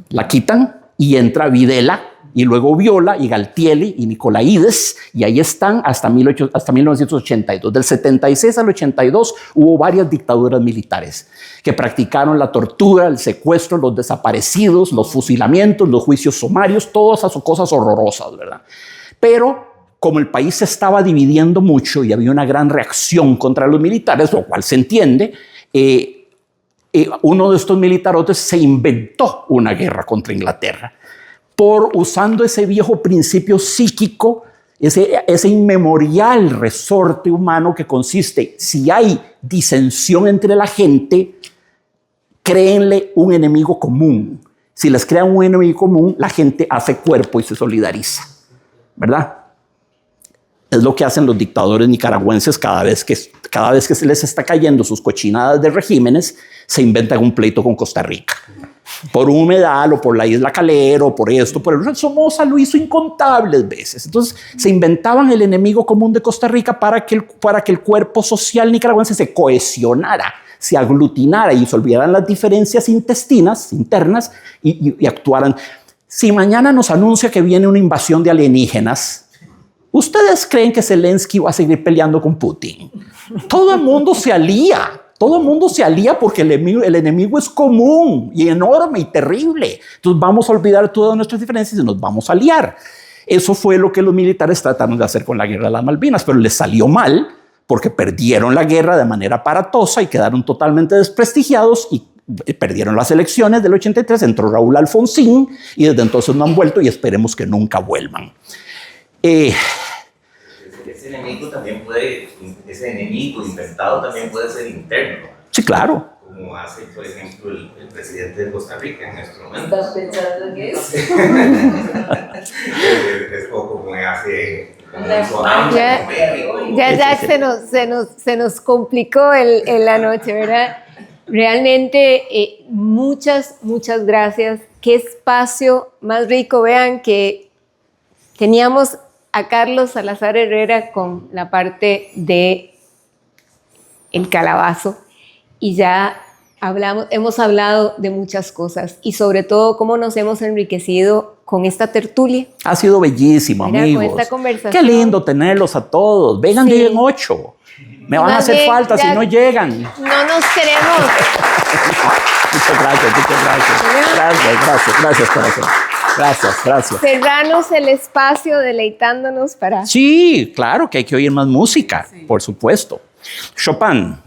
La quitan y entra Videla, y luego Viola y Galtieri y Nicolaides, y ahí están hasta 1982. Del 76 al 82 hubo varias dictaduras militares que practicaron la tortura, el secuestro, los desaparecidos, los fusilamientos, los juicios sumarios, todas esas cosas horrorosas, ¿verdad? Pero como el país se estaba dividiendo mucho y había una gran reacción contra los militares, lo cual se entiende, uno de estos militarotes se inventó una guerra contra Inglaterra, usando ese viejo principio psíquico, ese inmemorial resorte humano que consiste: si hay disensión entre la gente, créenle un enemigo común. Si les crean un enemigo común, la gente hace cuerpo y se solidariza, ¿verdad? Es lo que hacen los dictadores nicaragüenses cada vez que se les está cayendo sus cochinadas de regímenes, se inventan un pleito con Costa Rica. Por un humedal o por la isla Calero, o por esto, por el Somoza lo hizo incontables veces. Entonces se inventaban el enemigo común de Costa Rica para que el cuerpo social nicaragüense se cohesionara, se aglutinara y se olvidaran las diferencias internas y actuaran. Si mañana nos anuncia que viene una invasión de alienígenas, ¿ustedes creen que Zelensky va a seguir peleando con Putin? Todo el mundo se alía. Todo el mundo se alía porque el enemigo es común y enorme y terrible. Entonces vamos a olvidar todas nuestras diferencias y nos vamos a aliar. Eso fue lo que los militares trataron de hacer con la guerra de las Malvinas, pero les salió mal porque perdieron la guerra de manera aparatosa y quedaron totalmente desprestigiados y perdieron las elecciones del 83, entró Raúl Alfonsín y desde entonces no han vuelto y esperemos que nunca vuelvan. Ese enemigo inventado también puede ser interno. Sí, claro. Como hace, por ejemplo, el presidente de Costa Rica en este momento. ¿Estás pensando en eso? Es poco como hace... Ya se nos complicó la noche, ¿verdad? Realmente, muchas gracias. Qué espacio más rico. Vean que teníamos a Carlos Salazar Herrera con la parte de el calabazo y ya hemos hablado de muchas cosas y sobre todo cómo nos hemos enriquecido con esta tertulia. Ha sido bellísimo, amigos. Con esta conversación. Qué lindo tenerlos a todos. Vengan, sí. Lleguen 8. Me van a hacer falta si no llegan. No nos queremos. Muchas gracias, corazón. Gracias. Cerrarnos el espacio deleitándonos para... Sí, claro que hay que oír más música, sí. Por supuesto. Chopin.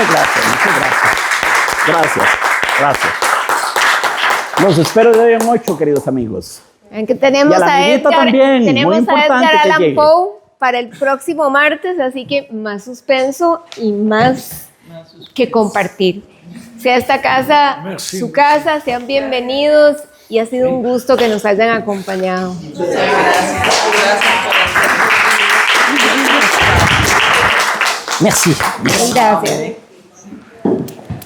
Muchas gracias, muchas gracias. Gracias, gracias. Los espero de hoy en 8, queridos amigos. Ven que tenemos Y a la amiguita también, muy tenemos a importante Edgar que Allan llegue. Poe para el próximo martes, así que más suspenso y más que compartir. Sea esta casa su casa, sean bienvenidos y ha sido un gusto que nos hayan acompañado. Merci. Gracias.